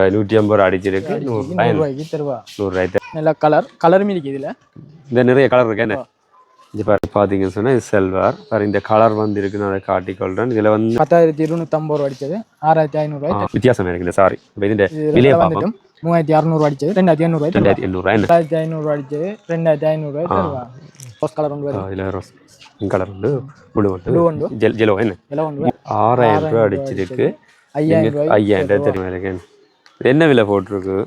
150 அடிச்சிருக்கு 100 ரூபாய்க்கு தருவா 100 ரூபாய் நல்ல கலரும் இருக்கு இதுல இந்த நிறைய கலர் இருக்கு என்ன இது பார்த்தீங்கன்னு சொன்னா இது செல்வார் பாரு இந்த கலர் வந்து இருக்குன்னு அதை காட்டிக்கொள்றேன் இதுல வந்து 10,250 ரூபா அடிச்சது 6,500 ரூபாய் வித்தியாசம் இருக்கு இந்த சாரி இந்த விலையை பார்ப்போம் 3,600 அடிச்சது 2,800 ரூபாய் 2,800 ரூபாய் 2,500 ரூபாய் அடிச்சது 2,500 ரூபாய் தருவா ரோஸ் கலர் ஒன்று வரும் இதுல ரோஸ் கலர் உண்டு ப்ளூ உண்டு ஜெலோ என்ன 6,000 ரூபாய் அடிச்சிருக்கு 5,000 ரூபாய் தெரியுமா இருக்கு என்ன விலை போட்டிருக்கு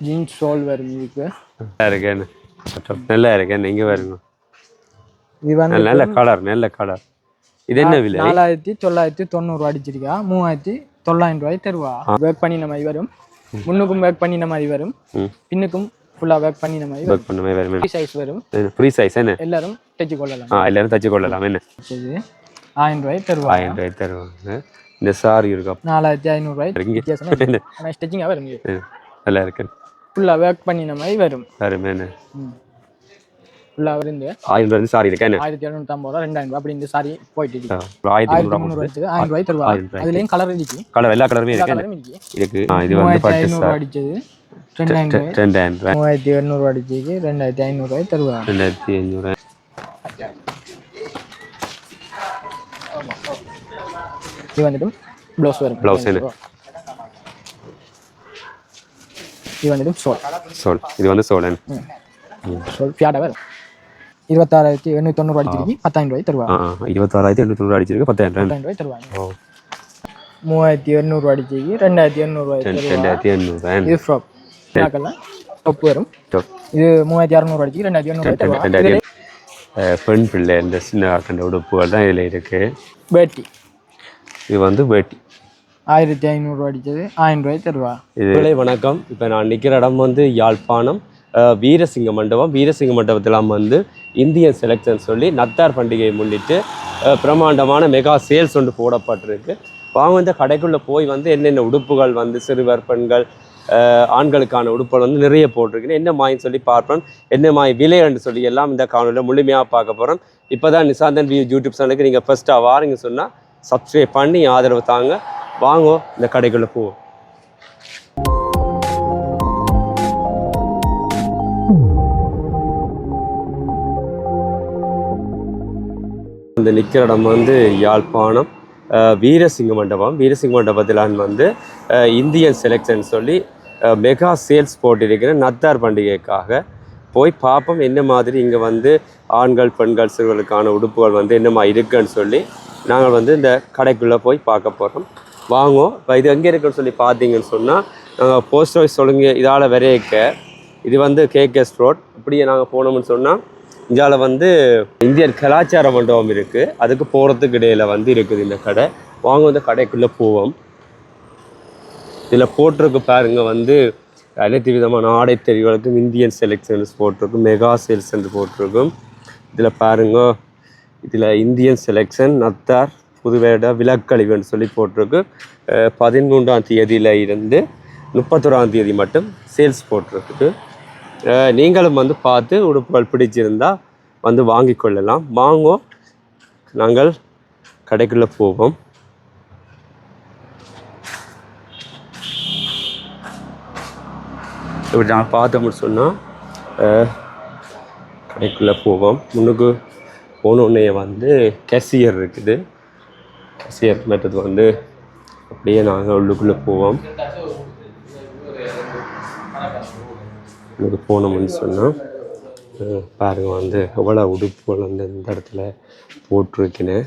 ஜீன்ஸ் ஷால் வரும் இதுக்கு இருக்கேன்னு நல்லா இருக்கேன் இங்க வருங்க இது வந்து நல்ல கலர் இது என்ன விலை 4,990 ரூபாய் அடிச்சிருக்கா 3,900 ரூபாய் தருவா ஒர்க் பண்ணின மாதிரி வரும் முன்னுக்கும் ஒர்க் பண்ணின மாதிரி வரும் பின்னுக்கும் ஃபுல்லா ஒர்க் பண்ணின மாதிரி ஒர்க் பண்ண மாதிரி வரும் ஃப்ரீ சைஸ் வரும் ஃப்ரீ சைஸ் என்ன எல்லாரும் தச்சு கொள்ளலாம் எல்லாரும் தச்சு கொள்ளலாம் என்ன 1,000 ரூபாய் தருவா 1,000 ரூபாய் தருவாங்க இந்த சாரி இருக்கா 4,500 ரூபாய் ஆனா ஸ்டிச்சிங்கா வரும் நல்லா இருக்கு ஃபுல்லா ஒர்க் பண்ணின மாதிரி வரும் என்ன ஃபுல்லா வந்து 1,000 ரூபாய் சாரி இருக்கு என்ன 1,750 ரூபாய் 2,000 ரூபாய் அப்படி இந்த சாரி போயிட்டு இருக்கு 1,300 ரூபாய் 1,000 ரூபாய் தருவா அதுலயும் கலர் இருக்கு கலர் எல்லா கலருமே இருக்கு இது வந்து பட்டு ரூபாய் அடிச்சது 2,000 ரூபாய் 3,200 ரூபாய் அடிச்சது 2,500 ரூபாய் தருவா 2,500 இது வந்துட்டு ப்ளவுஸ் வரும் ப்ளவுஸ் என்ன இது வந்துட்டு சோல் இது வந்து சோலன் சோல் ஃபியாடா வரும் 26,890 ரூபாய் அடிச்சிருக்கு 10,000 ரூபாய் தருவா 26,890 ரூபாய் அடிச்சிருக்கு 10,000 ரூபாய் தருவாங்க 3,200 ரூபாய் அடிச்சிருக்கு 2,800 ரூபாய் 2,800 இது ஃப்ராக் நாக்கெல்லாம் டாப் வரும் இது 3,600 ரூபாய் அடிச்சிருக்கு 2,800 ரூபாய் தருவா பெண் பிள்ளை இந்த சின்ன கண்ட உடுப்புகள் தான் இதில் இருக்கு பேட்டி இது வந்து பேட்டி 1,500 ரூபாய் அடிச்சது 1,000 ரூபாய் தருவா இது வணக்கம் இப்போ நான் நிற்கிற இடம் வந்து யாழ்ப்பாணம் வீரசிங்க மண்டபத்தில் வந்து இந்தியன் செலெக்ஷன் சொல்லி நத்தார் பண்டிகையை முன்னிட்டு பிரம்மாண்டமான மெகா சேல்ஸ் ஒன்று போடப்பட்டிருக்கு வாங்க இந்த கடைக்குள்ளே போய் வந்து என்னென்ன உடுப்புகள் வந்து சிறுவர் பெண்கள் ஆண்களுக்கான உடுப்புகள் வந்து நிறைய போட்டிருக்குன்னு என்ன மாயின்னு சொல்லி பார்ப்போம் என்ன மாய் விலைன்னு சொல்லி எல்லாம் இந்த காணொலியில் முழுமையாக பார்க்க போகிறோம் இப்போ தான் நிசாந்தன் வியூ யூடியூப் சேனலுக்கு நீங்கள் ஃபஸ்ட்டாக வாரீங்க சொன்னால் சப்ஸ்கிரைப் பண்ணி ஆதரவு தாங்க வாங்கோ இந்த கடைக்குள்ளே போவோம் இந்த நிற்கிற இடம் வந்து யாழ்ப்பாணம் வீரசிங்க மண்டபத்தில் வந்து இந்தியன் செலெக்ஷன் சொல்லி மெகா சேல்ஸ் போட்டிருக்கிற நத்தார் பண்டிகைக்காக போய் பார்ப்போம் என்ன மாதிரி இங்கே வந்து ஆண்கள் பெண்கள் சிறுவர்களுக்கான உடுப்புகள் வந்து என்னமா இருக்குன்னு சொல்லி நாங்கள் வந்து இந்த கடைக்குள்ளே போய் பார்க்க போகிறோம் வாங்கோ இப்போ இது எங்கே இருக்குன்னு சொல்லி பார்த்தீங்கன்னு சொன்னால் நாங்கள் போஸ்ட் ஆஃபீஸ் சொல்லுங்க இதால் விரைக்க இது வந்து கேகேஎஸ் ரோட் இப்படியே நாங்கள் போனோம்னு சொன்னால் இந்தியாவில் வந்து இந்தியன் கலாச்சார மண்டபம் இருக்குது அதுக்கு போகிறதுக்கு இடையில் வந்து இருக்குது இந்த கடை வாங்க இந்த கடைக்குள்ளே போவோம் இதில் போட்டிருக்கு பாருங்க வந்து அனைத்து விதமான ஆடை தெரிவுகளுக்கும் இந்தியன் செலெக்ஷன்ஸ் போட்டிருக்கும் மெகா சேல்ஸ் என்று போட்டிருக்கும் இதில் பாருங்க இதில் இந்தியன் செலெக்ஷன் நத்தார் புதுவேட விலக்கழிவுன்னு சொல்லி போட்டிருக்கு 13ஆம் தேதியில் இருந்து 31ஆம் தேதி மட்டும் சேல்ஸ் போட்டிருக்கு நீங்களும் வந்து பார்த்து உடுப்புகள் பிடிச்சிருந்தா வந்து வாங்கி கொள்ளலாம் வாங்கோ நாங்கள் கடைக்குள்ளே போவோம் இப்படி நாங்கள் பார்த்தோம்னு சொன்னால் கடைக்குள்ளே போவோம் முன்னுக்கு போனோடனே வந்து கேஷியர் இருக்குது கேஷியர் மெத்தது வந்து அப்படியே நாங்கள் உள்ளுக்குள்ளே போவோம் எனக்கு போனோம்னு சொன்னால் பாருங்கள் வந்து எவ்வளோ உடுப்புகள் வந்து இந்த இடத்துல போட்டிருக்கினேன்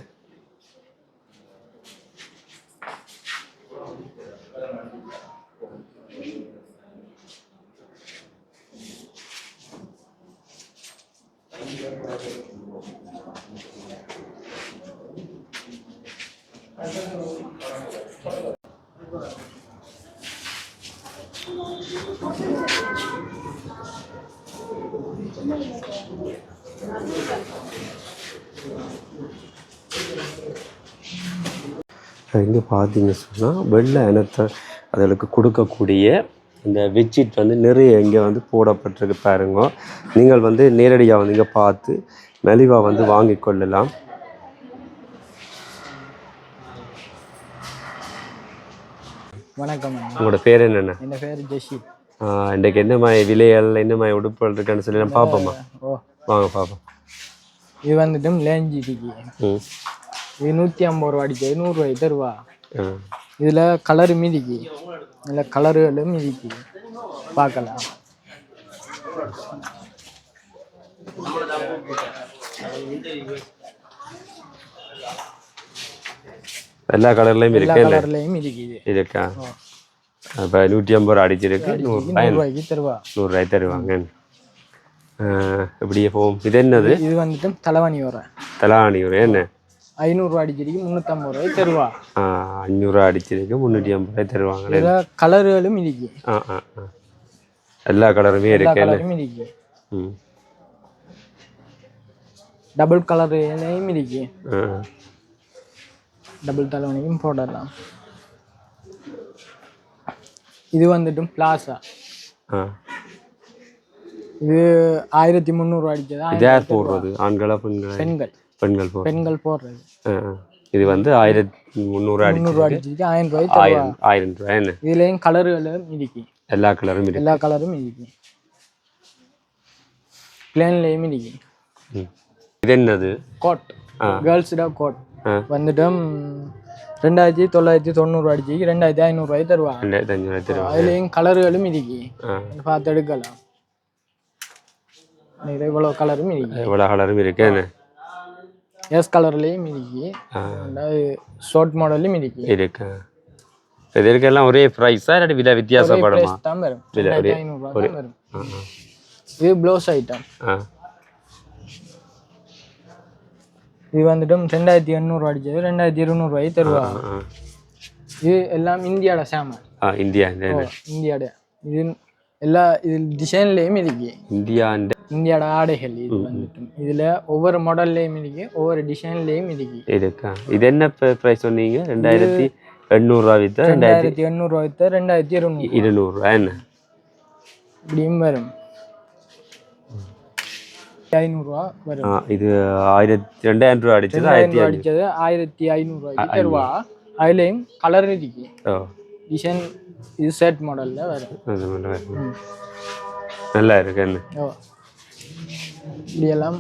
இங்கே பார்த்தீங்க சொன்னால் வெள்ளை இனத்தை அதுகளுக்கு கொடுக்கக்கூடிய இந்த பெட்ஷீட் வந்து நிறைய இங்கே வந்து போடப்பட்டிருக்கு பாருங்க நீங்கள் வந்து நேரடியாக வந்து இங்கே பார்த்து மலிவாக வந்து வாங்கி கொள்ளலாம் வணக்கம் அண்ணா. உங்களோட பேர் என்னென்ன? என் பேர் ஜெஷி. இன்றைக்கு என்ன மாதிரி விலைகள் என்ன மாதிரி உடுப்புகள் இருக்குன்னு சொல்லி நான் பார்ப்போம்மா. ஓ வாங்க பார்ப்போம். இது வந்துட்டு லேஞ்சி டிக்கி. இது 150 ரூபா அடிச்சது, 100 ரூபாய்க்கு தருவா. இதில் கலரு மிதிக்கி, இதில் கலருகளும் மிதிக்கி பார்க்கலாம். எல்லா கலர்லையும் இருக்கு. எல்லா கலர்லையும் இருக்குது இருக்கா? இப்போ 150 ரூபா அடிச்சிருக்கு, 100 ரூபாய்க்கு தருவா. 100 ரூபாய் தருவாங்க. எப்படியே போகும். இது என்னது? இது வந்துட்டு தலைவாணி வர தலாணி ஒரு என்ன 500 ரூபா அடிச்சிருக்கு, 350 ரூபாய்க்கு தருவா. 500 ரூபா அடிச்சிருக்கு, 350 ரூபாய் தருவாங்க. இதில் கலருகளும் இருக்கு. எல்லா கலருமே இருக்கு. கலரும் இருக்கு. டபுள் கலர்லையும் இருக்கு. டபுள் தலைவணியும் போடலாம். இது வந்துட்டு பிளாசா. இது 1300 ரூபா அடிச்சது. யார் போடுறது? ஆண்களா பெண்களா? பெண்கள். பெண்கள் பெண்கள் போடுறது. இது வந்து 1300 அடிச்சிருக்கு, 1000 ரூபாய். 1000 ரூபாய். என்ன இதுலயும் கலர்களும் இருக்கு. எல்லா கலரும் இருக்கு. எல்லா கலரும் இருக்கு. பிளேன்லயும் இருக்கு. இது என்னது? கோட். கேர்ள்ஸ்டா கோட் வந்துட்டு 2990 அடிச்சு 2500 ரூபாய் தருவாங்க. 2500 தருவாங்க. அதுலயும் கலர்களும் இருக்கு, பார்த்து எடுக்கலாம். இவ்வளோ கலரும் இருக்கு. இவ்வளோ கலரும் இருக்கு. எஸ் கலர்லயும் இருக்கு, ஷார்ட் மாடல்லையும் இருக்கு. இருக்கு. இதற்கெல்லாம் ஒரே ப்ரைஸா இல்லாட்டி விலை வித்தியாசப்படுமா? தான் வரும். 2500 ரூபாய் வரும். இது ப்ளவுஸ் ஐட்டம். இது வந்துட்டு 2800 அடிச்சது, 2200 ரூபாய் தருவாங்க. இது எல்லாம் இந்தியாவோட சாமான். இந்தியாவோட இது எல்லா இது டிசைன்லேயும் இருக்கு. இந்தியாவோட ஆடைகள். இது வந்துட்டு இதில் ஒவ்வொரு மாடல்லையும் இருக்கு, ஒவ்வொரு டிசைன்லேயும் இருக்கு. இருக்கா? இது என்ன ப்ரைஸ் சொன்னீங்க? 2800 ரூபா வித்தா 2800 ரூபா வித்தா 2200 ரூபா. என்ன இப்படியும் வரும். 500 ரூபா வரும். இது 2000 ரூபா அடிச்சது, 1500 ரூபாய்க்கு தருவா. அதுலேயும் கலர் இருக்கு, டிசைன். இது செட் மாடல்ல வரும். நல்லா இருக்கு. என்ன இப்படியெல்லாம்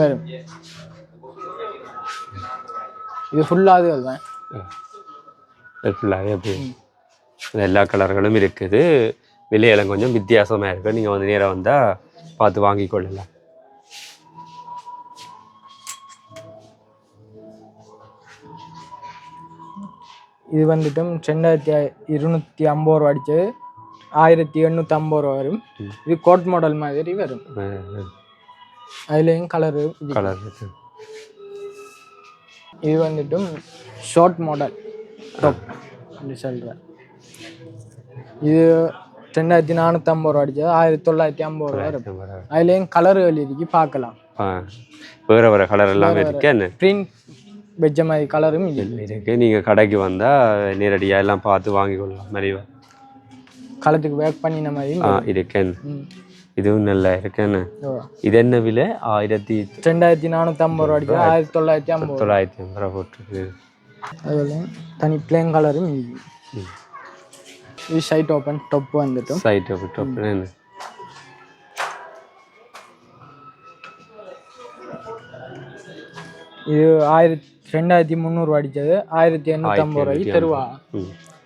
வரும். இது ஃபுல்லாக தான். ஃபுல்லாகவே அப்படி எல்லா கலர்களும் இருக்குது. விலையெல்லாம் கொஞ்சம் வித்தியாசமாக இருக்குது. நீங்கள் வந்து நேராக வந்தால் பார்த்து வாங்கி கொள்ளலாம். இது வந்துட்டு 2250 ரூபா அடிச்சது, 1850 ரூபா வரும். இது கோட் மாடல் மாதிரி வரும். அதுலேயும் கலரு. இது வந்துட்டு ஷார்ட் மாடல் டாப் அப்படி சொல்கிறேன். இது 2450 ரூபா அடிச்சது, 1950 ரூபா வரும். அதுலேயும் கலர்கள் இருக்கு, பார்க்கலாம். வேறு வேறு கலர் எல்லாமே இருக்கு. பிரிண்ட் வெஜ்ஜ மாதிரி கலரும் இருக்கு. நீங்கள் கடைக்கு வந்தால் நேரடியாக எல்லாம் பார்த்து வாங்கி கொள்ளலாம். மலிவா களத்துக்கு வேக் பண்ணின மாதிரி இருக்கேன். இதுவும் நல்லா இருக்கேன்னு. இது என்ன விலை? 2450 ரூபா அடிச்சது, 1950 ரூபா போட்டுருக்கு. அதுல தனி பிளேன் கலரும் இது சைட் ஓப்பன் டாப் வந்துட்டு. சைட் ஓப்பன் டாப் என்ன? இது 2300 ரூபா அடிச்சது, 1850 ரூபாய்க்கு தருவா.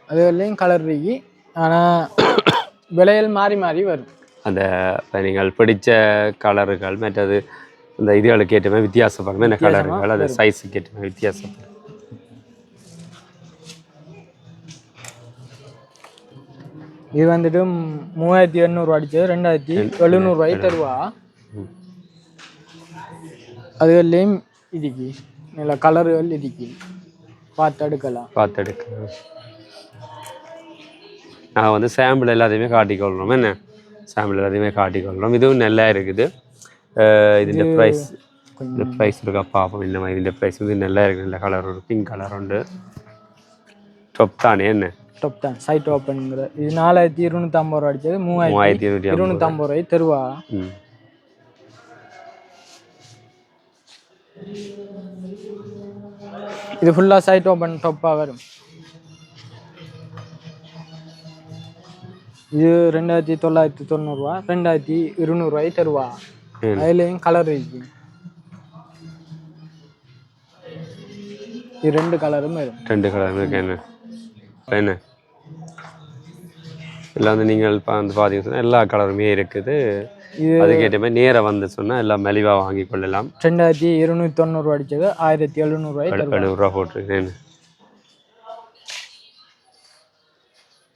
அதுலேயும் கலர் இருக்கு, ஆனால் விலைகள் மாறி மாறி வரும். அந்த நீங்கள் பிடிச்ச கலர்கள் மற்றது இந்த இதுகளுக்கு ஏற்ற மாதிரி வித்தியாசப்படும். என்ன கலர்கள் அது சைஸுக்கு ஏற்ற மாதிரி வித்தியாசப்படும். இது வந்துட்டு 3800 ரூபா அடிச்சது, 2700 ரூபாய்க்கு தருவா. அதுலேயும் இருக்கு, நல்ல கலர்கள் இருக்கு, பார்த்து எடுக்கலாம். நான் வந்து சாம்பிள் எல்லாத்தையுமே காட்டிக்கொள்கிறோம். என்ன சாம்பிள் எல்லாத்தையுமே காட்டிக்கொள்கிறோம். இதுவும் நல்லா இருக்குது. ഇതിൻ്റെ ப்ரைஸ் இருக்கா பார்ப்போம். இந்த மாதிரி இந்த ப்ரைஸ் வந்து நல்லா இருக்குது. நல்ல கலர், ஒரு பிங்க் கலர் உண்டு. டாப் தானே? என்ன டாப் தான் சைட் ஓப்பனுங்கிற. இது 4250 ரூபா அடிச்சது, 3250 ரூபாய் தருவா. இது ஃபுல்லாக சைட் ஓப்பன் டாப்பாக வரும். இது 2990 ரூபா 2200 ரூபாய் தருவா அதுலேயும் கலர் இருக்கு இது 2 கலரும் வரும் 2 கலரும் இருக்கு என்ன எல்லாம் வந்து நீங்கள் வந்து பார்த்தீங்கன்னா எல்லா கலருமே இருக்குது அதுக்கேற்ற மாதிரி நேராக வந்து சொன்னால் எல்லாம் மலிவாக வாங்கி கொள்ளலாம் 2290 ரூபா அடிச்சது 1700 ரூபாய் 700 ரூபா போட்டிருக்கேன்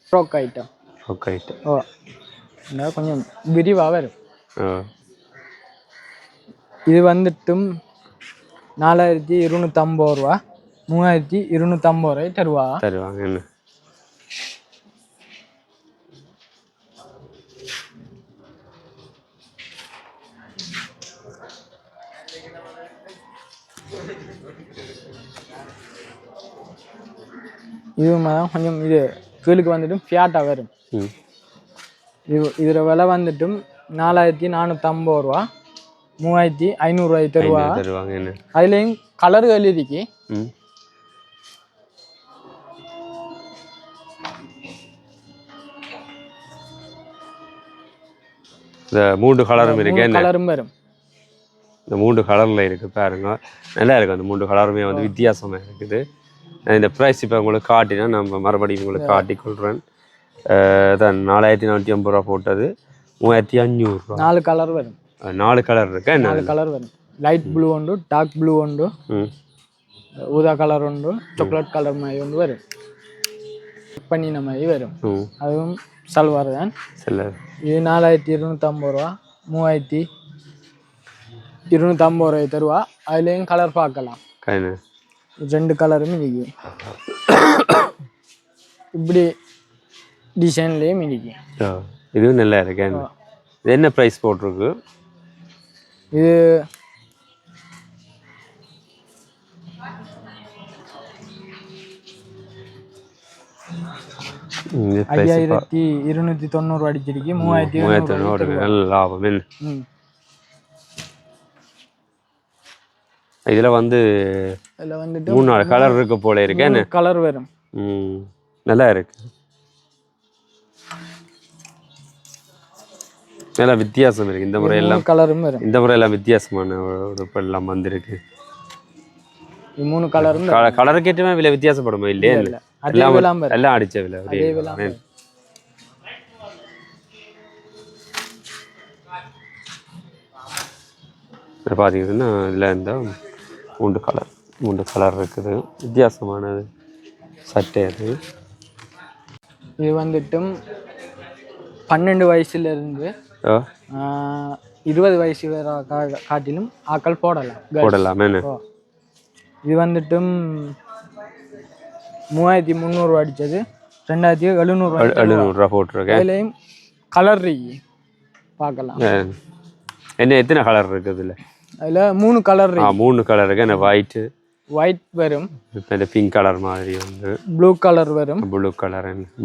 ஃப்ராக் ஐட்டம் ஓ கொஞ்சம் விரிவாக வரும் இது வந்துட்டும் 4250 ரூபா 3250 ரூபாய் தருவாங்க என்ன இது கொஞ்சம் இது கீழுக்கு வந்துட்டும் ஃபியாட்டாக வரும் இதில் விலை வந்துட்டும் 4450 ரூபா 3500 ரூபாய் தருவாங்க அதுலேயும் கலர்கள் இருக்கு இந்த 3 கலரும் இருக்கு கலரும் வரும் இந்த 3 கலரில் இருக்குது பாருங்க நல்லா இருக்குது அந்த 3 கலருமே வந்து வித்தியாசமாக இருக்குது இந்த ப்ரைஸ் இப்போ உங்களுக்கு காட்டினா நம்ம மறுபடியும் உங்களுக்கு காட்டிக்கொள்கிறேன் தான் 4450 ரூபா போட்டது 3500 ரூபா 4 கலர் வரும் 4 கலர் இருக்கு 4 கலர் வரும் லைட் ப்ளூ உண்டு டார்க் ப்ளூ உண்டு ஊதா கலர் உண்டு சாக்லேட் கலர் மாதிரி ஒன்று வரும் பண்ணின மாதிரி வரும் அதுவும் சல்வார் தான் இது 4250 ரூபா 3250 ரூபாய் தருவா அதுலேயும் கலர் பார்க்கலாம் 2 கலரும் இருக்கு இப்படி டிசைன்லேயும் இருக்கு இதுவும் நல்லா இருக்கு இது என்ன ப்ரைஸ் போட்டிருக்கு இது $5290 அடிச்சிருக்கு 3200 நல்ல லாபம் இதுல வந்து 3-4 கலர் இருக்கு போல இருக்கு என்ன கலர் வரும் நல்லா இருக்கு நல்லா வித்தியாசம் இருக்கு இந்த முறை எல்லாம் கலரும் வரும் இந்த முறை எல்லாம் வித்தியாசமான உடுப்பு எல்லாம் வந்திருக்கு 3 கலரும் கலருக்கு ஏற்றமே விலை வித்தியாசப்படுமா இல்லையா எல்லாம் அடிச்ச விலை பார்த்தீங்கன்னா இதில் இந்த 3 கலர் இருக்குது வித்தியாசமானது சட்டை அது இது வந்துட்டும் 12 வயசுலேருந்து 20 வயசு வரை காட்டிலும் ஆக்கள் போடலாம் இது வந்துட்டும் 3300 அடித்தது 2700 போட்டிருக்கேன் அதுலேயும் கலர் பார்க்கலாம் என்ன எத்தனை கலர் இருக்குது இதில் அதில் 3 கலர் 3 கலர் இருக்கு என்ன ஒயிட் வரும் இந்த பிங்க் கலர் மாதிரி வந்து ப்ளூ கலர் வரும்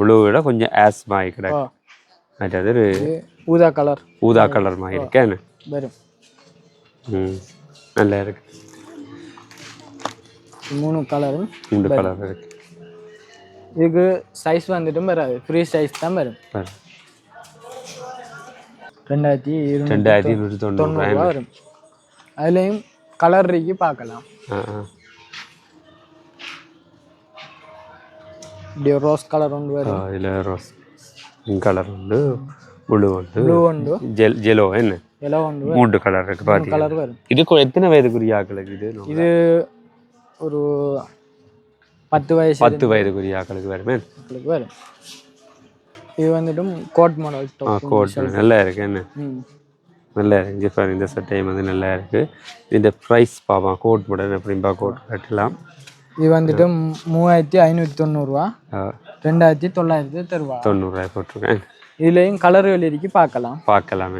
ப்ளூ விட கொஞ்சம் ஆஸ் மாதிரி கிடைக்கும் அது ஊதா கலர் மாதிரி இருக்கேன் வரும் நல்லா இருக்கு 3 கலரும் 3 கலர் இருக்கு இதுக்கு சைஸ் வந்துட்டும் வராது ஃப்ரீ சைஸ் தான் வரும் 2290 வரும் அதுலேயும் கலர் இருக்கு பார்க்கலாம் இப்படி ரோஸ் கலர் ஒன்று வரும் இதில் ரோஸ் கலர் உண்டு ப்ளூ உண்டு ஜெலோ என்ன எல்லோ உண்டு 3 கலர் இருக்கு பாத்தீங்க கலர் வரும் இது எத்தனை வயதுக்குரிய ஆட்களுக்கு இது ஒரு 10 வயதுக்குரிய ஆட்களுக்கு வரும் இது வந்துட்டு கோட் மாடல் கோட் நல்லா இருக்கு என்ன நல்லா இருக்கு பாருங்க இந்த சட்டையும் வந்து நல்லா இருக்கு இந்த ப்ரைஸ் பாப்பா கோட் மாடல் எப்படிம்பா கோட் கட்டலாம் இது வந்துட்டு 3590 ரூபா 2900 தருவா 90 ரூபாய் போட்டிருக்கேன் இதுலேயும் கலர்கள் இருக்கு பார்க்கலாம்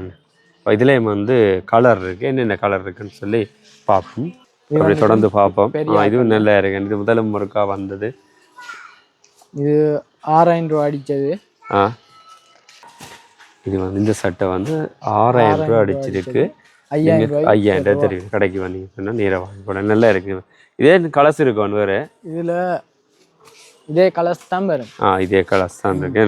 என்ன இதுலேயும் வந்து கலர் இருக்கு என்னென்ன கலர் இருக்குன்னு சொல்லி பார்ப்போம் அப்படி தொடர்ந்து பார்ப்போம் இதுவும் நல்லா இருக்கு இது முதல் முறைக்கா வந்தது இது 6000 ரூபா அடித்தது இது வந்து இந்த சட்டை வந்து 6000 ரூபா அடிச்சிருக்கு 5000 தெரியும் கடைக்கு வந்தீங்க சொன்னால் நேராக வாங்கி போட நல்லா இருக்கு இதே கலர்ஸ் இருக்கும் வேறு இதில் இதே கலர்ஸ் தான் வரும் இதே கலர்ஸ் தான் இருக்கு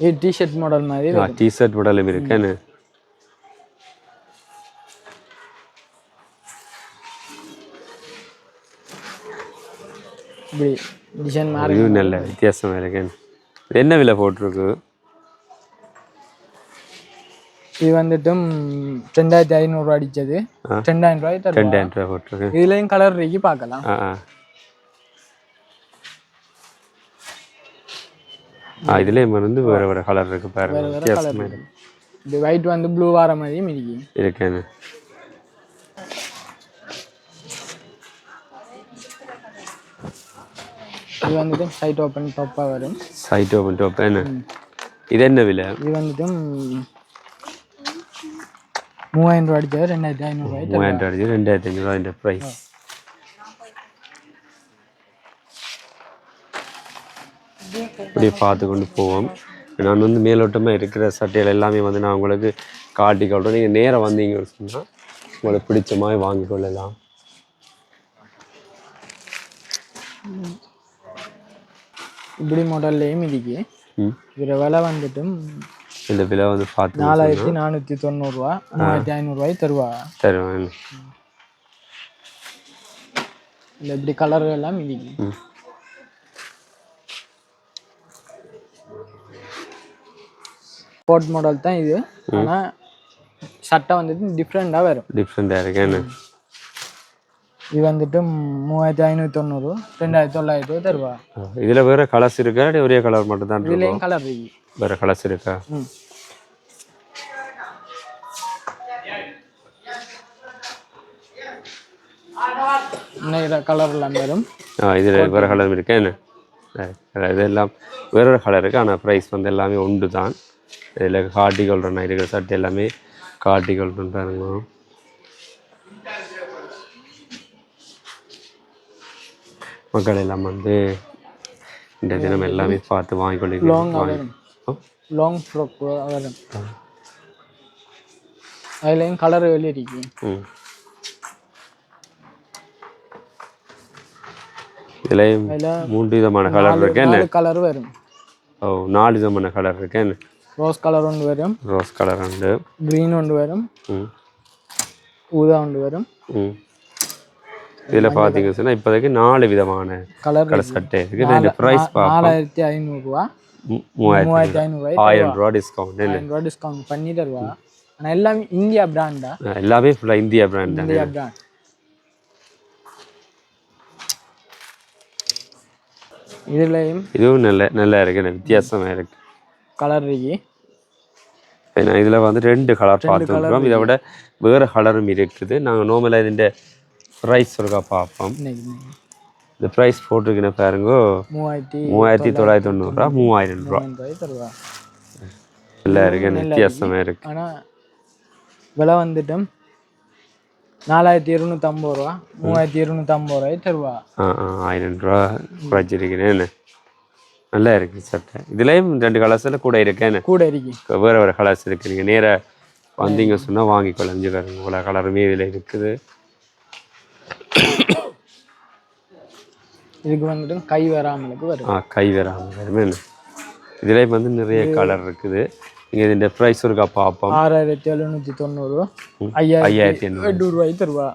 இது டிஷர்ட் மாடல் மாதிரி வரும். டிஷர்ட் மாடலும் இருக்கேன்னு. இப்படி டிசைன் மாதிரி இது நல்ல வித்தியாசமாக இருக்கேன்னு. என்ன விலை போட்டிருக்கு? இது வந்துட்டு 2500 அடிச்சது 2000 ரூபாய் தரும். 2000 ரூபாய் போட்டிருக்கு. இதுலயும் கலர் இருக்கு பார்க்கலாம். இதுலேயும் வந்து வேறு வேறு கலர் இருக்கு பாருங்க. வித்தியாசமாக இருக்கு. இது ஒயிட் வந்து ப்ளூ வர மாதிரியும் இருக்கு. இருக்கேன்னு. இது வந்துட்டு சைட் ஓப்பன் டாப்பாக வரும். சைட் ஓப்பன் டாப் என்ன? இது என்ன விலை? இது வந்துட்டு 3000 ரூபாய் அடிச்சது 2500 ரூபாய். 3000 அடிச்சது 2500 ரூபாய் இந்த ப்ரைஸ். இப்படி பார்த்து கொண்டு போவோம். நான் வந்து மேலோட்டமாக இருக்கிற சட்டைகள் எல்லாமே வந்து நான் உங்களுக்கு காட்டி கொள்கிறேன். நீங்கள் நேராக வந்தீங்கன்னு சொன்னால் உங்களுக்கு பிடிச்ச மாதிரி வாங்கி கொள்ளலாம். இப்படி மாடல்லையும் இருக்கு. இதில் விலை வந்துட்டு இந்த விலை வந்து பார்த்து 4490 ரூபா 3500 ரூபாய் தருவேன். இல்லை இப்படி கலர் எல்லாம் இருக்கு. ஸ்போர்ட் மாடல் தான் இது. ஆனால் சட்டை வந்துட்டு டிஃப்ரெண்டாக வரும். டிஃப்ரெண்டாக இருக்கேன்னு. இது வந்துட்டு 3590 2900 தருவா. இதில் வேறு கலர்ஸ் இருக்கா? ஒரே கலர் மட்டும் தான்? இதுலேயும் கலர் இருக்கு. வேறு கலர்ஸ் இருக்கா? கலர் எல்லாம் வரும். இதில் வேறு கலர் இருக்கா என்ன? இதெல்லாம் வேறு கலர் இருக்குது. ஆனால் ப்ரைஸ் வந்து எல்லாமே ஒன்று தான். இதில் காட்டி கொள்கிறேன் இருக்கிற சட்டை எல்லாமே காட்டி கொள்கிறேன் பாருங்க. மக்கள் எல்லாம் வந்து இந்த தினம் எல்லாமே பார்த்து வாங்கிக்கொள்ளிருக்கோம். லாங் ஃப்ராக் வரும். அதுலேயும் கலர் வெளியிருக்கு. இதுலேயும் 3 விதமான கலர் இருக்கேன்னு. கலர் வரும். 4 விதமான கலர் இருக்கேன்னு. ரோஸ் கலர் ஒன்று வரும். ரோஸ் கலர் உண்டு. க்ரீன் ஒன்று வரும். ஊதா ஒன்று வரும். இதில் பார்த்தீங்கன்னு சொன்னால் இப்போதைக்கு 4 விதமான கலர் சட்டை இருக்குது. இந்த ப்ரைஸ் 4500 ரூபா 3500 ரூபாய். 1000 ரூபா டிஸ்கவுண்ட். 1000 ரூபா டிஸ்கவுண்ட் பண்ணி தருவா. ஆனால் எல்லாமே இந்தியா பிராண்டா? எல்லாமே ஃபுல்லாக இந்தியா பிராண்ட் தான். India brand. இதுலேயும் இதுவும் நல்லா இருக்கு. வித்தியாசமாக இருக்கு. கலர் இருக்கு. ஏன்னா இதில் வந்து 2 கலர் பார்த்துருக்கோம். இதை விட வேறு கலரும் இருக்குது. நாங்கள் நார்மலாக இதுன்ற ப்ரைஸ் இருக்கா பார்ப்போம். இந்த ப்ரைஸ் போட்டிருக்கேன் பாருங்க. 3990 ரூபா 3000 ரூபா நல்லா இருக்கு. வித்தியாசமாக இருக்கு. ஆனால் விலை வந்துட்டு 4250 ரூபா 3250 ரூபாய் தருவா. 1000 ரூபா குறைச்சிருக்கிறேன். நல்லா இருக்கு சட்டை. இதுலேயும் 2 கலர்ஸில் கூட இருக்கேன்னு. கூட இருக்கு. வேறு கலர்ஸ் இருக்குது. நீங்கள் நேராக வந்தீங்க சொன்னால் வாங்கிக்கொள்ள இவ்வளோ கலருமே இதில் இருக்குது. இதுக்கு வந்துட்டு கை வராமலுக்கு வரும். கை வராமல் வருமே. இதில் வந்து நிறைய கலர் இருக்குது. நீங்கள் இந்த ப்ரைஸ் இருக்கா பார்ப்போம். 6790 5800 ரூபாய் தருவா.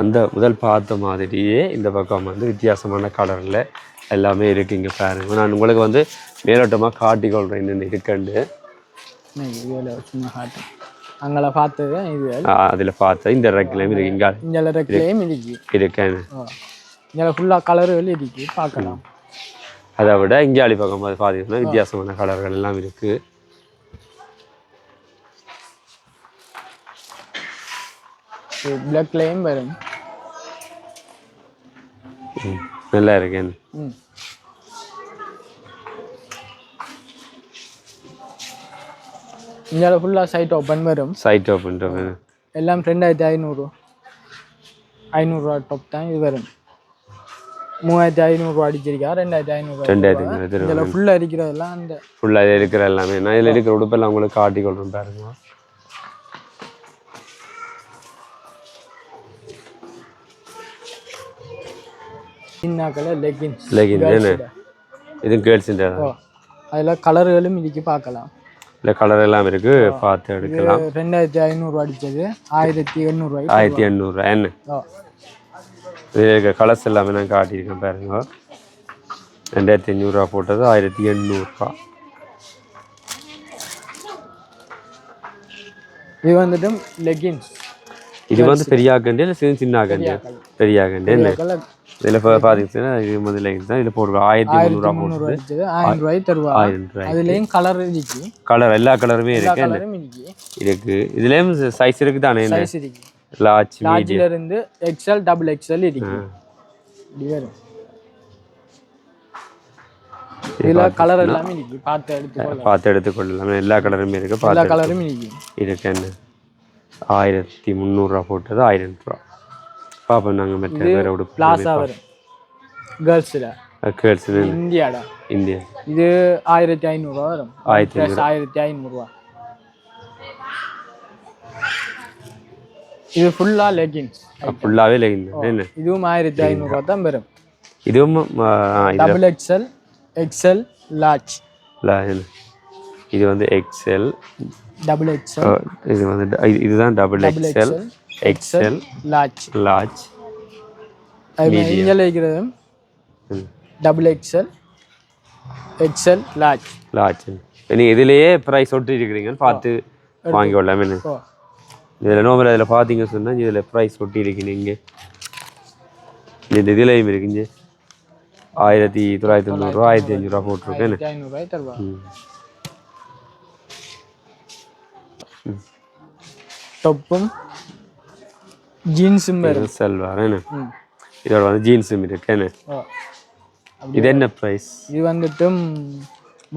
அந்த முதல் பார்த்த மாதிரியே இந்த பக்கம் வந்து வித்தியாசமான கலரில் எல்லாமே இருக்குது. இங்கே பாருங்க. நான் உங்களுக்கு வந்து மேலோட்டமாக காட்டிக்கொள்கிறேன் என்னென்ன இருக்குண்டு. சும்மா காட்டு அங்கே பார்த்தது இது. அதில் பார்த்தா இந்த ரெக்கிலையும் இருக்கு. இங்கே ரெக்கிலையும் இருக்கேன்னு. இங்கே ஃபுல்லாக கலர்கள் இருக்கு பார்க்கலாம். அதை விட இங்காளி பக்கம் அது பார்த்தீங்கன்னா வித்தியாசமான கலர்கள் எல்லாம் இருக்குது. பிளாக்லையும் வரும். நல்லா இருக்கேன். இங்கே ஃபுல்லாக சைட் ஓப்பன் வரும். சைட் ஓப்பன் எல்லாம் 2500 500 டாப் தான் இது வரும். 3500 அடிச்சிருக்கா 2500 இதில் ஃபுல்லாக இருக்கிறதெல்லாம் அந்த ஃபுல்லாக இருக்கிற எல்லாமே. நான் இதில் இருக்கிற உடுப்பெல்லாம் உங்களுக்கு காட்டி கொள்கிறேன் பாருங்க. சின்னாக்கள லெகின்ஸ் லெகின்ஸ் இது கேர்ள்ஸுன்ற ஓ அதில் கலர்களும் இதுக்கு பார்க்கலாம் இல்லை கலர் எல்லாம் இருக்கு பார்த்து எடுக்கலாம் 2500 அடிச்சது 1800 1800 என்ன இது கலர்ஸ் எல்லாமே நான் காட்டியிருக்கேன் பாருங்க 2500 போட்டது 1800 இது வந்துட்டு லெகின்ஸ் இது வந்து பெரிய கண்டே இல்லை சின்ன கண்டே பெரிய கண்டே என்ன இதில் பார்த்தீங்கன்னா இது வந்து லெகின்ஸ் தான் இதில் போட்டு 1300 போட்டு 1000 ரூபாய் தருவா 1000 ரூபாய் அதுலேயும் கலர் இருக்கு கலர் எல்லா கலருமே இருக்கு இருக்கு இதுலேயும் சைஸ் இருக்கு தானே சைஸ் இருக்கு லார்ஜ்ல இருந்து எக்ஸ்எல் டபுள் எக்ஸ்எல் இருக்கு இப்படி வரும் இதுல கலர் எல்லாமே இருக்கு பார்த்து எடுத்துக்கொள்ளலாம் எல்லா கலருமே இருக்கு எல்லா கலருமே இருக்கு என்ன 1300 போட்டது 1000 ரூபாய் பாப்போம் நாங்க மற்ற வேற ஒரு பிளாசா வரும் கேர்ள்ஸ்ல இந்தியாடா இந்தியா இது 1500 வரும் 1500 இது ஃபுல்லா லெகின்ஸ் ஃபுல்லாவே லெகின்ஸ் என்ன இதுவும் 1500 தான் வரும் இதுவும் டபுள் எக்ஸ்எல் எக்ஸ்எல் லார்ஜ் இது வந்து எக்ஸ்எல் டபுள் எக்ஸ்எல் இது வந்து இதுதான் டபுள் எக்ஸ்எல் எக்ஸ்எல் லார்ஜ் இங்கே இருக்கிறது டபுள் எக்ஸ்எல் எக்ஸ்எல் லார்ஜ் நீங்கள் இதுலேயே ப்ரைஸ் ஒட்டி இருக்கிறீங்கன்னு பார்த்து வாங்கி கொள்ளலாம் என்ன இதில் நோம்பல் அதில் பார்த்தீங்க சொன்னால் இதில் ப்ரைஸ் ஒட்டி இருக்கீங்க இங்கே இந்த இதுலேயும் இருக்குங்க 1990 1500 போட்டிருக்கேன் டொப்பும் ஜீன்ஸும் செல்வார் என்ன இதோட வந்து ஜீன்ஸும் இருக்கேன்னு இது என்ன ப்ரைஸ் இது வந்துட்டு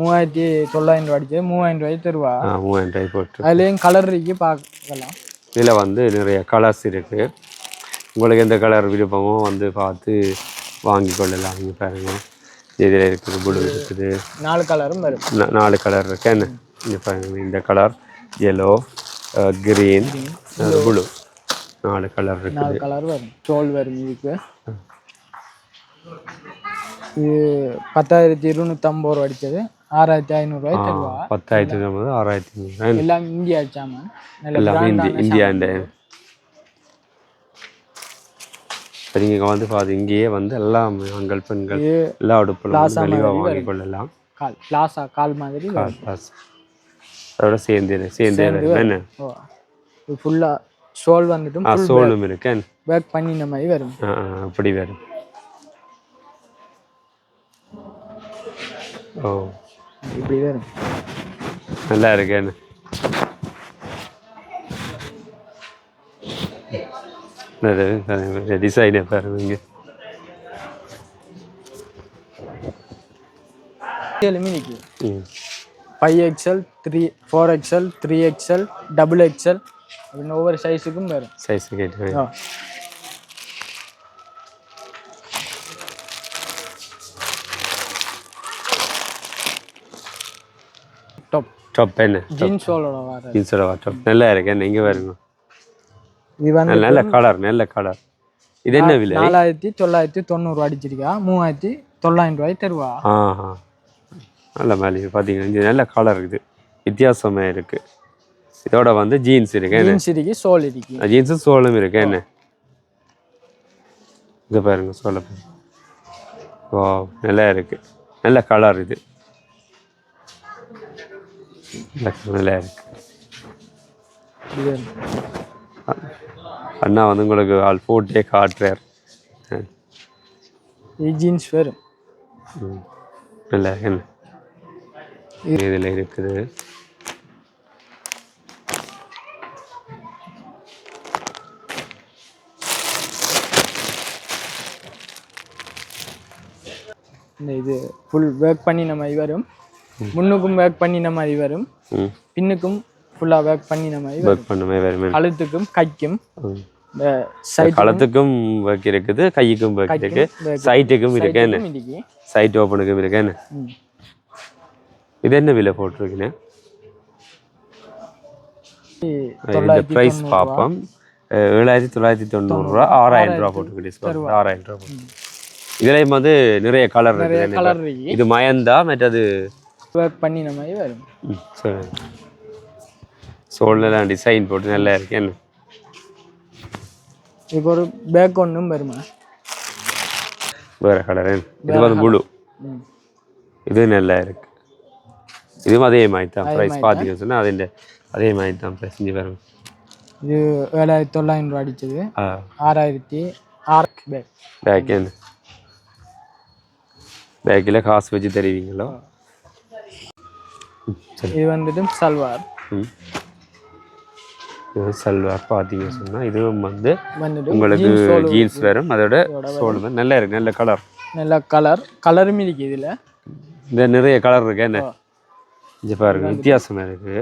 3900 அடிச்சு 3000 ரூபாய் தருவா 3000 ரூபாய் போட்டு அதுலேயும் கலர் இருக்கு பார்க்கலாம் இதில் வந்து நிறைய கலர்ஸ் இருக்கு உங்களுக்கு எந்த கலர் விருப்பமோ வந்து பார்த்து வாங்கி கொள்ளலாம் நீங்கள் பாருங்க இதில் இருக்குது ப்ளூ இருக்குது 4 கலரும் வரும் 4 கலர் இருக்கு என்ன இங்கே பாருங்க இந்த colour yellow green blue 4 colour இருக்குது 4 கலர் வரும் தோல் வரும் இதுக்கு இது 10250 ரூபா அடிச்சது 6500 ரூபாய் தருவா 10050 6500 எல்லாம் இந்தியா சாமான் எல்லாம் இந்தியா நீங்கள் வந்து பாது இங்கேயே வந்து எல்லாம் ஆண்கள் பெண்கள் எல்லா உடுப்புகளும் தெளிவாக வாங்கி கொள்ளலாம் பிளாசா கால் மாதிரி அதோட சேர்ந்து என்ன ஃபுல்லாக சோல் வந்துட்டு சோலும் இருக்கு பேக் பண்ணின மாதிரி வரும் அப்படி வரும் ஓ இப்படி வரும் நல்லா இருக்கு என்ன டிசைனே பாருங்க 5XL 4XL 3XL double XL அப்படின்னு ஒவ்வொரு சைஸுக்கும் வரும் சைஸ் கேட்டு டாப் என்ன ஜீன்ஸோட டாப் நல்லா இருக்கு என்ன இங்கே வருங்க இது வந்து நல்ல கலர் இது என்ன விலை 4990 அடிச்சிருக்கா 3900 ரூபாய் தருவா நல்ல மேலே பார்த்தீங்கன்னா இது நல்ல கலர் இருக்குது வித்தியாசமாக இருக்கு இதோட வந்து ஜீன்ஸ் இருக்கு சோல் இருக்கு ஜீன்ஸும் சோலும் இருக்கு என்ன இங்கே பாருங்க சோலை ஓ நல்லா இருக்கு நல்ல கலர் இது நல்லா இருக்கு அண்ணா வந்து உங்களுக்கு ஆள் போட்டே காட்டுறார் ஜீன்ஸ் வரும் நல்லா என்ன இதில் இருக்குது இது ஃபுல் ஒர்க் பண்ணின மாதிரி வரும் முன்னுக்கும் ஒர்க் பண்ணின மாதிரி வரும் பின்னுக்கும் ஃபுல்லாக ஒர்க் பண்ணின மாதிரி ஒர்க் பண்ண மாதிரி வரும் கழுத்துக்கும் கைக்கும் கழுத்துக்கும் ஒர்க் இருக்குது கைக்கும் ஒர்க் இருக்கு சைட்டுக்கும் இருக்கு சைட் ஓப்பனுக்கும் இருக்கு இது என்ன விலை போட்டிருக்கீங்க இந்த ப்ரைஸ் பார்ப்போம் 7990 ரூபா 6000 ரூபா போட்டுருக்கு டிஸ்கவுண்ட் 6000 ரூபா போட்டு இதுலேயும் வந்து நிறைய கலர் நிறைய இருக்குது கலர் இருக்கு இது மயந்தா மற்றது ஒர்க் பண்ணின மாதிரி வரும் சொல்லுங்க சோழலாம் டிசைன் போட்டு நல்லா இருக்கு என்ன இதுக்கு ஒரு பேக் ஒன்றும் வருமா வேறு கலர் இது வந்து ப்ளூ இது நல்லா இருக்கு இதுவும் அதே மாதிரி தான் ப்ரைஸ் பார்த்தீங்கன்னு சொன்னால் அதே மாதிரி தான் ப்ரைஸ் இங்கே வரும் இது 7900 அடிச்சது 6006 பேக் என்ன பேக்கில் காசு வச்சு தருவீங்களோ இது வந்துட்டு சல்வார் சல்வார் பார்த்தீங்கன்னு சொன்னால் இதுவும் வந்து உங்களுக்கு ஜீன்ஸ் வரும் அதோட சோல் நல்லா இருக்கு நல்ல கலரும் இருக்கு இதில் இந்த நிறைய கலர் இருக்கு என்ன இங்கே பாருங்க வித்தியாசமாக இருக்கு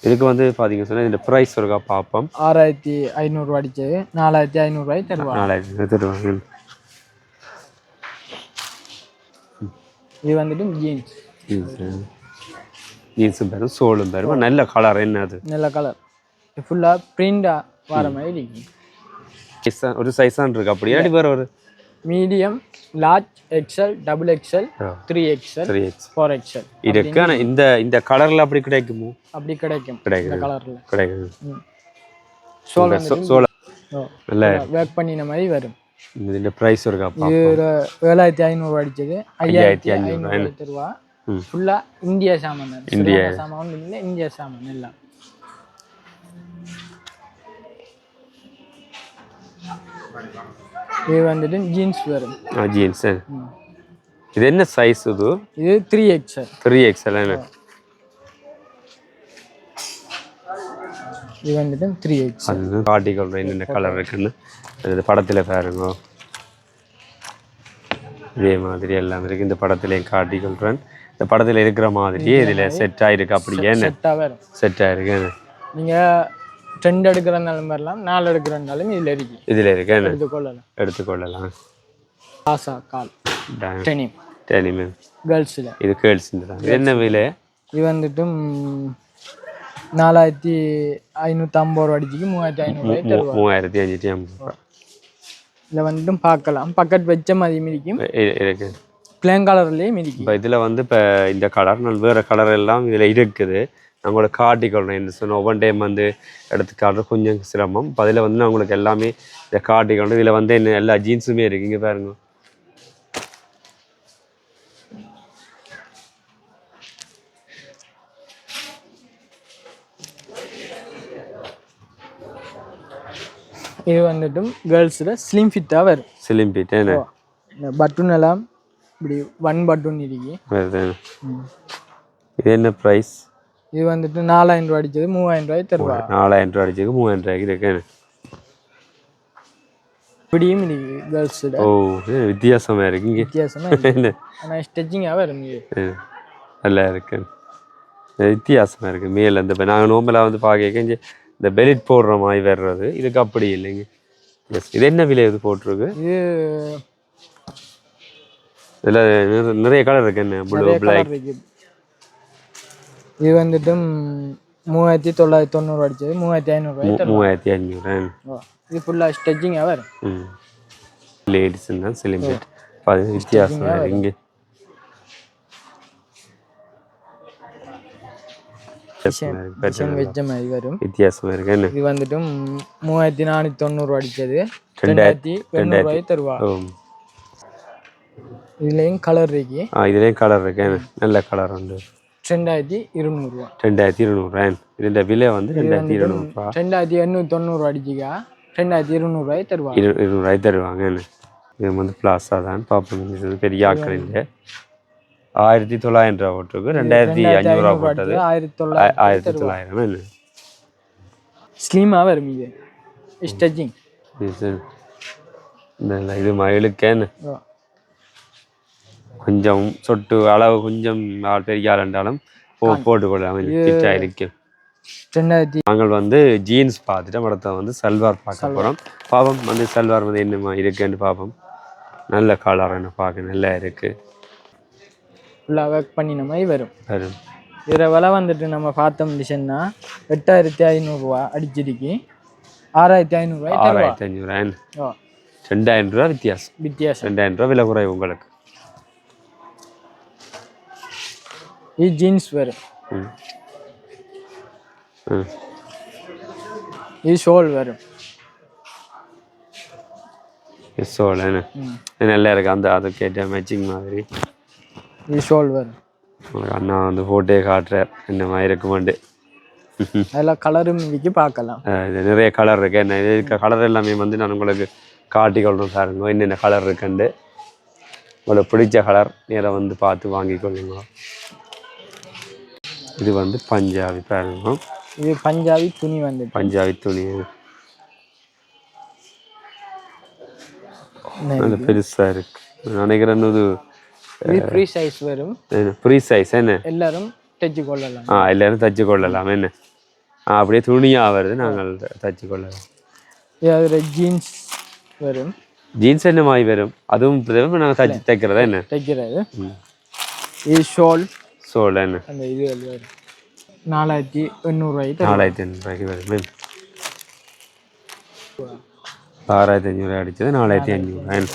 இதுக்கு வந்து பார்த்தீங்கன்னு சொன்னால் இந்த ப்ரைஸ் இருக்கா பார்ப்போம் 6500 அடிச்சது 4500 தருவாங்க 4000 தருவாங்க இது வந்துட்டு ஜீன்ஸும் பேரும் சோலும் பேரும் நல்ல கலர் என்ன அது நல்ல கலர் ஃபுல்லாக பிரிண்டா வர மாதிரி இருக்கு ஒரு சைஸான் இருக்கு அப்படியே வேற ஒரு medium large XL double XL 3XL 4XL இருக்கு ஆனால் இந்த கலரில் அப்படி கிடைக்குமோ அப்படி கிடைக்கும் இந்த கலரில் கிடைக்கும் சோளம் நல்லா வேக் பண்ணின மாதிரி வரும் இந்த ப்ரைஸ் இருக்கா இது 7500 அடிச்சது 5500 ரூபா ஃபுல்லா இந்தியா சாமான் சாமான் இல்லை இந்தியா சாமான் எல்லாம் இது வந்துட்டு ஜீன்ஸ் வரும் ஜீன்ஸ் இது என்ன சைஸ் இது 3XL 3XL என்ன இது வந்துட்டு 3XL அது காட்டிக்கொள்ற என்னென்ன கலர் இருக்குன்னு இது படத்தில் பாருங்க இதே மாதிரி எல்லாம் இருக்கு இந்த படத்துலையும் காட்டிக்கொள்றேன் இந்த படத்தில் இருக்கிற மாதிரியே இதில் செட் ஆகிருக்கு அப்படியே செட் ஆகிருக்கு நீங்கள் 2 எடுக்கிறனாலும் வரலாம் 4 எடுக்கிறனாலும் இதில் இருக்கு எடுத்துக்கொள்ளலாம் ஆசா கால் டெனிம் கேர்ள்ஸில் இது கேர்ள்ஸ் என்ன விலை இது வந்துட்டு 4550 ரூபா அடிச்சுக்கு 3500 3550 இதில் வந்துட்டு பார்க்கலாம் பக்கெட் வச்ச மாதிரி இருக்கும் இருக்கு பிளேன் கலர்லேயும் இருக்கும் இப்போ இதில் வந்து இப்போ இந்த கலர் நான் வேறு கலர் எல்லாம் இதில் இருக்குது நான் உங்களை காட்டிக்கொள்ளணும் என்ன சொன்ன ஒவ்வொரு டைம் வந்து எடுத்து காட்டுறது கொஞ்சம் சிரமம் இப்போ அதில் வந்து நான் உங்களுக்கு எல்லாமே இதை காட்டிக்கொள்ளணும் இதில் வந்து என்ன எல்லா ஜீன்ஸுமே இருக்குது இங்கே பாருங்க இது வந்துட்டு கேர்ள்ஸில் ஸ்லிம் ஃபிட்டாக வரும் ஸ்லிம் ஃபிட் என்ன பட்டன் எல்லாம் இப்படி 1 பட்டன் இருக்கு இது என்ன ப்ரைஸ் இது வந்துட்டு 4000 ரூபா அடிச்சது 3000 ரூபாய் தருவா 4000 ரூபா அடிச்சது 3000 ரூபாய்க்கு இருக்கு இப்படியும் இருக்கு கேர்ள்ஸில் வித்தியாசமாக இருக்கு இங்கே வித்தியாசமாக ஆனால் ஸ்டிச்சிங்காக வரும் நல்லா இருக்கு வித்தியாசமாக இருக்குது மேலே இந்த நாங்கள் நோம்பலாக வந்து பார்க்க இந்த பெலிட் போடுற மாதிரி வர்றது இதுக்கு அப்படி இல்லைங்க இது என்ன விலை இது போட்டிருக்கு இதில் நிறைய கலர் இருக்கு என்ன ப்ளூ பிளாக் இது வந்துட்டு 3990 அடிச்சது 3500 இது ஃபுல்லாக ஸ்டிச்சிங்காக வரும் லேடிஸ் தான் சிலிம்பெட் வித்தியாசம் இங்கே வித்தியாசமா இருக்கு என்ன இது வந்துட்டு 3490 அடிச்சது 2200 தருவா இதுலயும் கலர் இருக்கு இதுலயும் கலர் இருக்கு நல்ல கலர் உண்டு 2200 2200 இதுல விலை வந்து 2200 2890 அடிச்சிக்கா 2200 தருவா 200 தருவாங்க இது வந்து பிளாஸா தான் பாப்போம் பெரிய ஆக்கள் இல்லை 1900 ரூபா போட்டிருக்கு 2500 ரூபா போட்டது 1900 ஸ்லீமாக வரும் இது ஸ்டிச்சிங் இது மயிலுக்கேன்னு கொஞ்சம் சொட்டு அளவு கொஞ்சம் பெரிய ஆள் இருந்தாலும் போட்டுக்கொள்ளலாம் ஃபிட்டாக இருக்கும் நாங்கள் வந்து ஜீன்ஸ் பார்த்துட்டு அடுத்த வந்து சல்வார் பார்க்க போகிறோம் பாப்போம் வந்து சல்வார் வந்து என்னமா இருக்குன்னு பார்ப்போம் நல்ல கலர் என்ன பார்க்க நல்லா இருக்குது ஃபுல்லாக ஒர்க் பண்ணின மாதிரி வரும் இதில் விலை வந்துட்டு நம்ம பார்த்தோம் டிசைன்னா 8500 ரூபா அடிச்சிருக்கு 6500 6500 ₹2000 வித்தியாசம். வித்தியாசம். ₹2000 விலை குறைவு உங்களுக்கு. இது ஜீன்ஸ் வரும். ம் ம் இது ஷோல் வரும். ஷோல் என்ன நல்லா இருக்கு. அந்த அதை கேட்ட மேட்சிங் மாதிரி இது ஷோல் வரும். உங்களுக்கு அண்ணா வந்து ஃபோட்டோ காட்டுறார் என்ன மாதிரி இருக்குமாண்டு. அதில் கலரும் இன்றைக்கி பார்க்கலாம். இது நிறைய கலர் இருக்கு. என்ன இது இருக்க கலர் எல்லாமே வந்து நான் உங்களுக்கு காட்டிக்கொள்கிறேன் பாருங்க என்னென்ன கலர் இருக்குண்டு. உங்களுக்கு பிடிச்ச கலர் நேராக வந்து பார்த்து வாங்கிக்கொள்ளுங்க. இது வந்து பஞ்சாபி பாருங்க. இது பஞ்சாபி துணி வந்து பஞ்சாபி துணி நல்ல பெருசா இருக்கு. நினைக்கிறேன் இது ஃப்ரீ சைஸ் வரும். ஃப்ரீ சைஸ் என்ன எல்லாரும் தைச்சு கொள்ளலாம். எல்லாரும் தைச்சு கொள்ளலாம் என்ன. அப்படியே துணியாக வருது நாங்கள் தைச்சு கொள்ளலாம். அதில் ஜீன்ஸ் வரும். ஜீன்ஸ் என்ன மாதிரி வரும் அதுவும் நாங்கள் தைச்சு தைக்கிறதா என்ன தைக்கிறது. இது ஷோல் ஷோல் என்ன அந்த இது வரும். 4800 ₹4800 வரும். 6500 அடிச்சது 4500.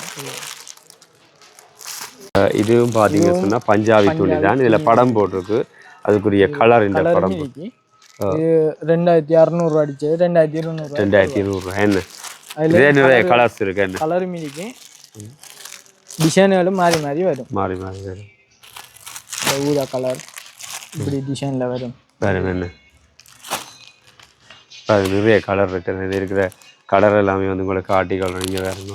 இதுவும் பார்த்தீங்கன்னு சொன்னால் பஞ்சாபி துணி தான். இதில் படம் போட்டிருக்கு. அதுக்குரிய கலர் இந்த படம் இது 2600 அடிச்சது 2200. 2200 என்ன. இதே நிறைய கலர்ஸ் இருக்கு என்ன. கலர் மீதிக்கு டிசைன்களும் மாறி மாறி வரும். மாறி மாறி வரும். ஊதா கலர் இப்படி டிசைனில் வரும். வரும் என்ன. அது நிறைய கலர் இருக்கு. இது இருக்கிற கலர் எல்லாமே வந்து உங்களை காட்டிக்கொள்றோம். இங்கே வேறுங்க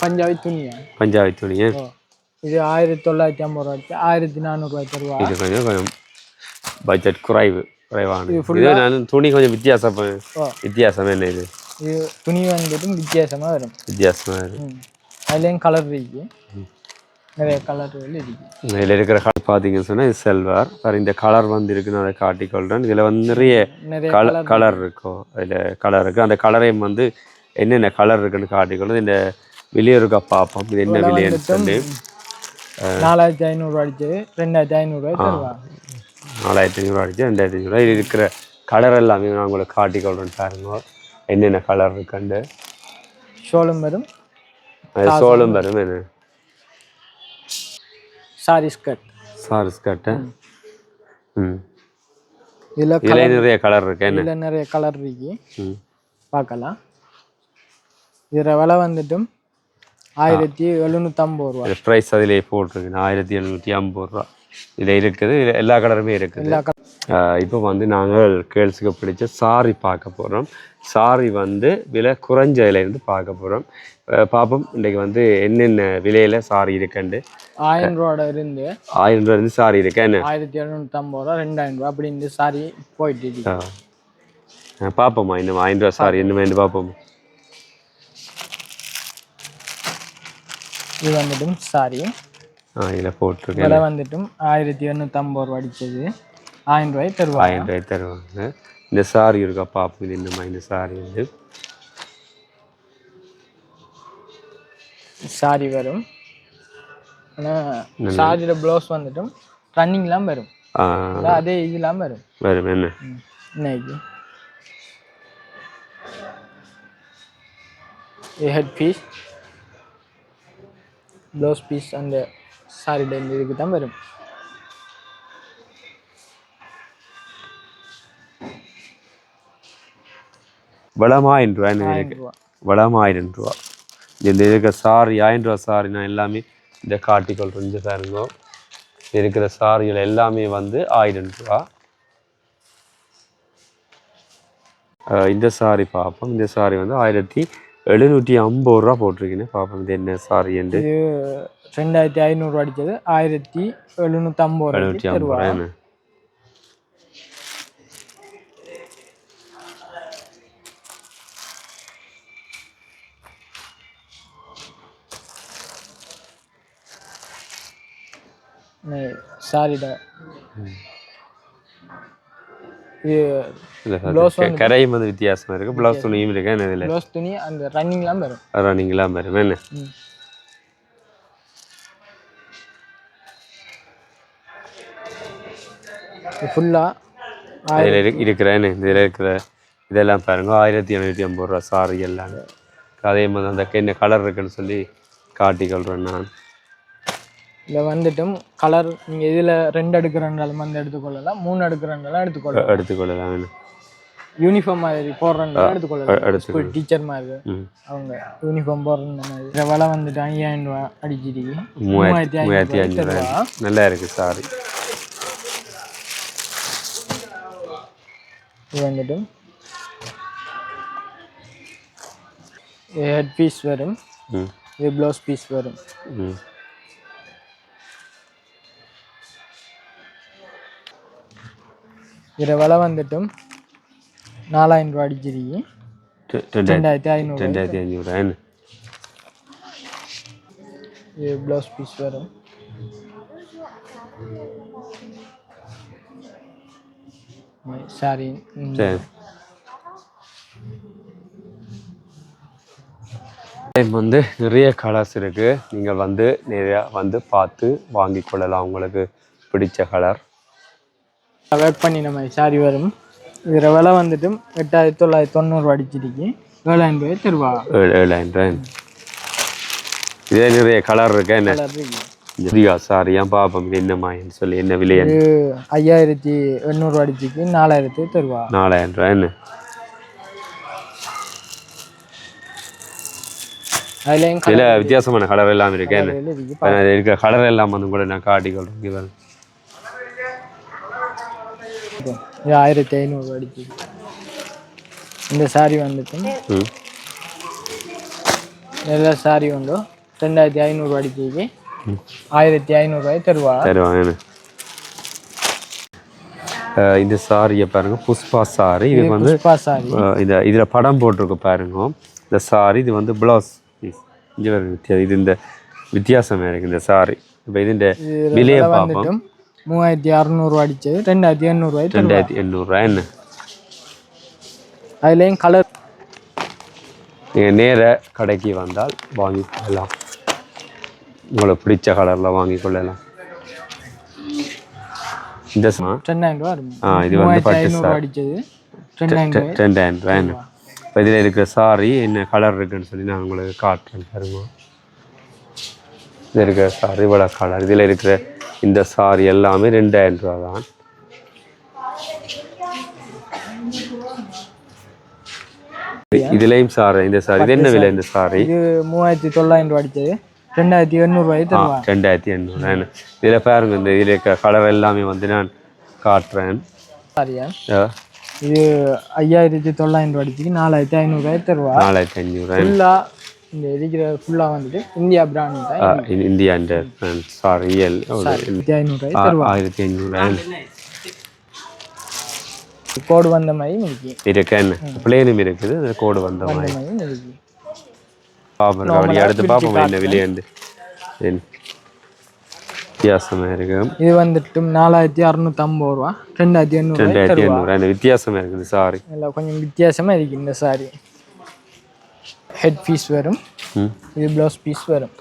பஞ்சாபி துணியா. பஞ்சாபி துணியா. இது 1950 1400 தருவா. இது கொஞ்சம் பட்ஜெட் குறைவான. இது நான் துணி கொஞ்சம் வித்தியாசம் என்ன இது. இது துணி வந்துட்டு வித்தியாசமாக வரும். வித்தியாசமாக வரும். அதுலேயும் கலர் இருக்கு. நிறைய கலர்கள் இருக்கு. இதில் இருக்கிற கலர் பார்த்தீங்கன்னு சொன்னால் இது செல்வார். வேறு இந்த கலர் வந்து இருக்குன்னு அதை காட்டிக்கொள்கிறேன். இதில் வந்து நிறைய கலர் இருக்கும். அதில் கலர் இருக்குது. அந்த கலரையும் வந்து என்னென்ன கலர் இருக்குன்னு காட்டிக்கொள்ளும். இந்த வெளியே இருக்க பார்ப்போம். இது என்ன விலைன்னு சொல்லி 4500 அடிச்சது 2500 தருவா. 4500 அடிச்சு 2500. இது இருக்கிற கலர் எல்லாமே நான் உங்களுக்கு காட்டிக்கொள்கிறேன் பாருங்க என்னென்ன கலர் இருக்குண்டு. ஷோலும் வரும். ஷோலும் வரும் என்ன. Sorry skirt. இதில் நிறைய கலர் இருக்கு என்ன. இதில் நிறைய கலர் இருக்கு பார்க்கலாம். இதில் விலை வந்துட்டும் 1750. ப்ரைஸ் அதிலே போட்டிருக்கு 1750. இதில் இருக்குது. இதில் எல்லா கலருமே இருக்குது. இப்போ வந்து நாங்கள் கேர்ள்ஸுக்கு பிடிச்ச சாரி பார்க்க போகிறோம். சாரி வந்து விலை குறைஞ்சதுலேருந்து பார்க்க போகிறோம். பார்ப்போம் இன்றைக்கு வந்து என்னென்ன விலையில் சாரி இருக்குண்டு. 1000 இருந்து 1000 சாரி இருக்கு என்ன. 1750 2000 அப்படின்னு சாரி போயிட்டு இருக்கு. பார்ப்போம்மா இன்னும் 1000 சாரி என்னமே பார்ப்போம். இது வந்துட்டும் சாரி இதில் போட்டிருக்கு. விலை வந்துட்டும் 1850 அடிச்சது 1000 தருவாங்க. 1000 தருவாங்க. இந்த சாரி இருக்கா பார்ப்போம். இது என்னம்மா இந்த சாரி வந்து சாரி வரும். ஆனால் சாரியில் ப்ளவுஸ் வந்துட்டும் ரன்னிங்லாம் வரும். அதே இதெல்லாம் வரும் என்ன இன்னைக்கு ஹெட் பீஸ் ப்ளவுஸ் பீஸ் அந்த சாரி டைம் இதுக்கு தான் வரும். வளம் ₹1000. வளம் ₹1000. இந்த இருக்கிற சாரி ₹1000 சாரி நான் எல்லாமே இந்த காட்டிக்கொள்கிறேன். இந்த பாருங்க இருக்கிற சாரிகள் எல்லாமே வந்து ₹1000. இந்த சாரி பார்ப்போம். இந்த சாரி வந்து 1750 போட்டிருக்கீங்க. பார்ப்போம் இது என்ன சாரி என்று. 2500 அடிச்சது 1750 என்ன. சாரி கரையும் வந்து வித்தியாசமா இருக்கு. பிளவுஸ் துணியும் இருக்கு. என்ன பிளவுஸ் துணி அந்த ரன்னிங்லாம் வரும். ரன்னிங்லாம் வரும் என்ன. ஃபுல்லா இருக்கிற இதில் இருக்கிற இதெல்லாம் பாருங்க 1750 ரூபா சாரி எல்லாம். அதே மாதிரி அந்த என்ன கலர் இருக்குன்னு சொல்லி காட்டிக்கொள்கிறேன் நான். இதில் வந்துட்டும் கலர் நீங்கள் இதில் 2 எடுக்கிறனாலும் வந்து எடுத்துக்கொள்ளலாம், 3 எடுக்கிறனாலும் எடுத்துக்கொள்ளலாம். யூனிஃபார்ம் மாதிரி போடுறனாலும் எடுத்துக்கொள்ளலாம். டீச்சர் மாதிரி அவங்க யூனிஃபார்ம் போடுற மாதிரி. இந்த விலை வந்துட்டு 5000 ரூபா அடிச்சிருக்கு. 3500 ரூபா. நல்லா இருக்கு சாரி. இது வந்துட்டு ஹெட் பீஸ் வரும், இது ப்ளவுஸ் பீஸ் வரும். இதில் விலை வந்துட்டும் 4000 ரூபா அடிச்சிருக்கு. 2500. இது ப்ளவுஸ் பீஸ் வரும். சாரி வந்து நிறைய கலர்ஸ் இருக்குது. நீங்கள் வந்து நிறையா வந்து பார்த்து வாங்கி கொள்ளலாம் உங்களுக்கு பிடிச்ச கலர். ஒர்க் பண்ணின மாதிரி சாரி வரும். இதில் விலை வந்துட்டு 8990 அடிச்சிருக்கு. 7000 ரூபாய் தருவா. 7000 ரூபாய். இதே நிறைய கலர் இருக்கு. என்ன சாரி ஏன் பாப்போம் என்ன மாயின்னு சொல்லி என்ன விலை? 5800 அடிச்சிருக்கு. 4000 தருவா. 4000 ரூபாய். என்ன சில வித்தியாசமான கலர் எல்லாம் இருக்கு. இருக்கிற கலர் எல்லாம் வந்து கூட நான் காட்டிக்கொள்றேன். 1500 அடிச்சு இந்த சாரி வந்துட்டு எல்லா சாரி உண்டு 2500 அடிச்சு 1500 ரூபாய் தருவாங்க. இந்த சாரியை பாருங்க, புஷ்பா சாரி. இது வந்து இதுல படம் போட்டிருக்கு பாருங்க. இந்த சாரி இது வந்து பிளவுஸ் பீஸ். இது இந்த வித்தியாசம் இருக்கு இந்த சாரி. இப்போ இதுண்ட விலையை பார்ப்போம். 3600 அடிச்சது 2800 ரூபாய். 2800 ரூபாய். என்ன அதுலேயும் கலர் நீங்கள் நேர கடைக்கு வந்தால் வாங்கி கொள்ளலாம். உங்களுக்கு பிடிச்ச கலரில் வாங்கி கொள்ளலாம். இந்த 2000 ரூபா இருக்கும். இது வந்து பட்டு சாரி அடிச்சது 2000 ரூபாய். என்ன இப்போ இதில் இருக்கிற சாரி என்ன கலர் இருக்குன்னு சொல்லி நான் உங்களுக்கு காட்டுறேன் பாருங்க. இது இருக்கிற சாரி இவ்வளோ கலர். இதில் இருக்கிற இந்த சாரி எல்லாமே 2000 ரூபா தான். இதுலேயும் சாரி இந்த சாரி இது என்ன விலை? இந்த சாரி இது 3900 ரூபா அடிச்சது 2800 ரூபாய் தருவா. 2800. இதில் பாருங்க இந்த இதில் இருக்கிற கலர் எல்லாமே வந்து நான் காட்டுறேன். சாரியா இது 5900 ரூபா அடிச்சு 4500 ரூபாய் தருவா. 4500 ஃபுல்லாக இந்த இருக்கிற ஃபுல்லாக வந்துட்டு இந்தியா பிராண்ட் தான். இந்தியா சாரி 1500 ரூபாய் தருவா. 1500. கோடு வந்த மாதிரி இருக்கு. என்ன பிளேனும் இருக்குது, கோடு வந்த மாதிரி இருக்கு. பாப்போம் அப்படி அடுத்து பாப்போம் என்ன விலையாண்டு வித்தியாசமாக இருக்கு. இது வந்துட்டு 4650 ரூபா 2800. அந்த வித்தியாசமாக இருக்குது சாரி. இல்லை கொஞ்சம் வித்தியாசமாக இருக்குது இந்த சாரி. ஹெட் பீஸ் வரும், இது ப்ளவுஸ் பீஸ் வரும்.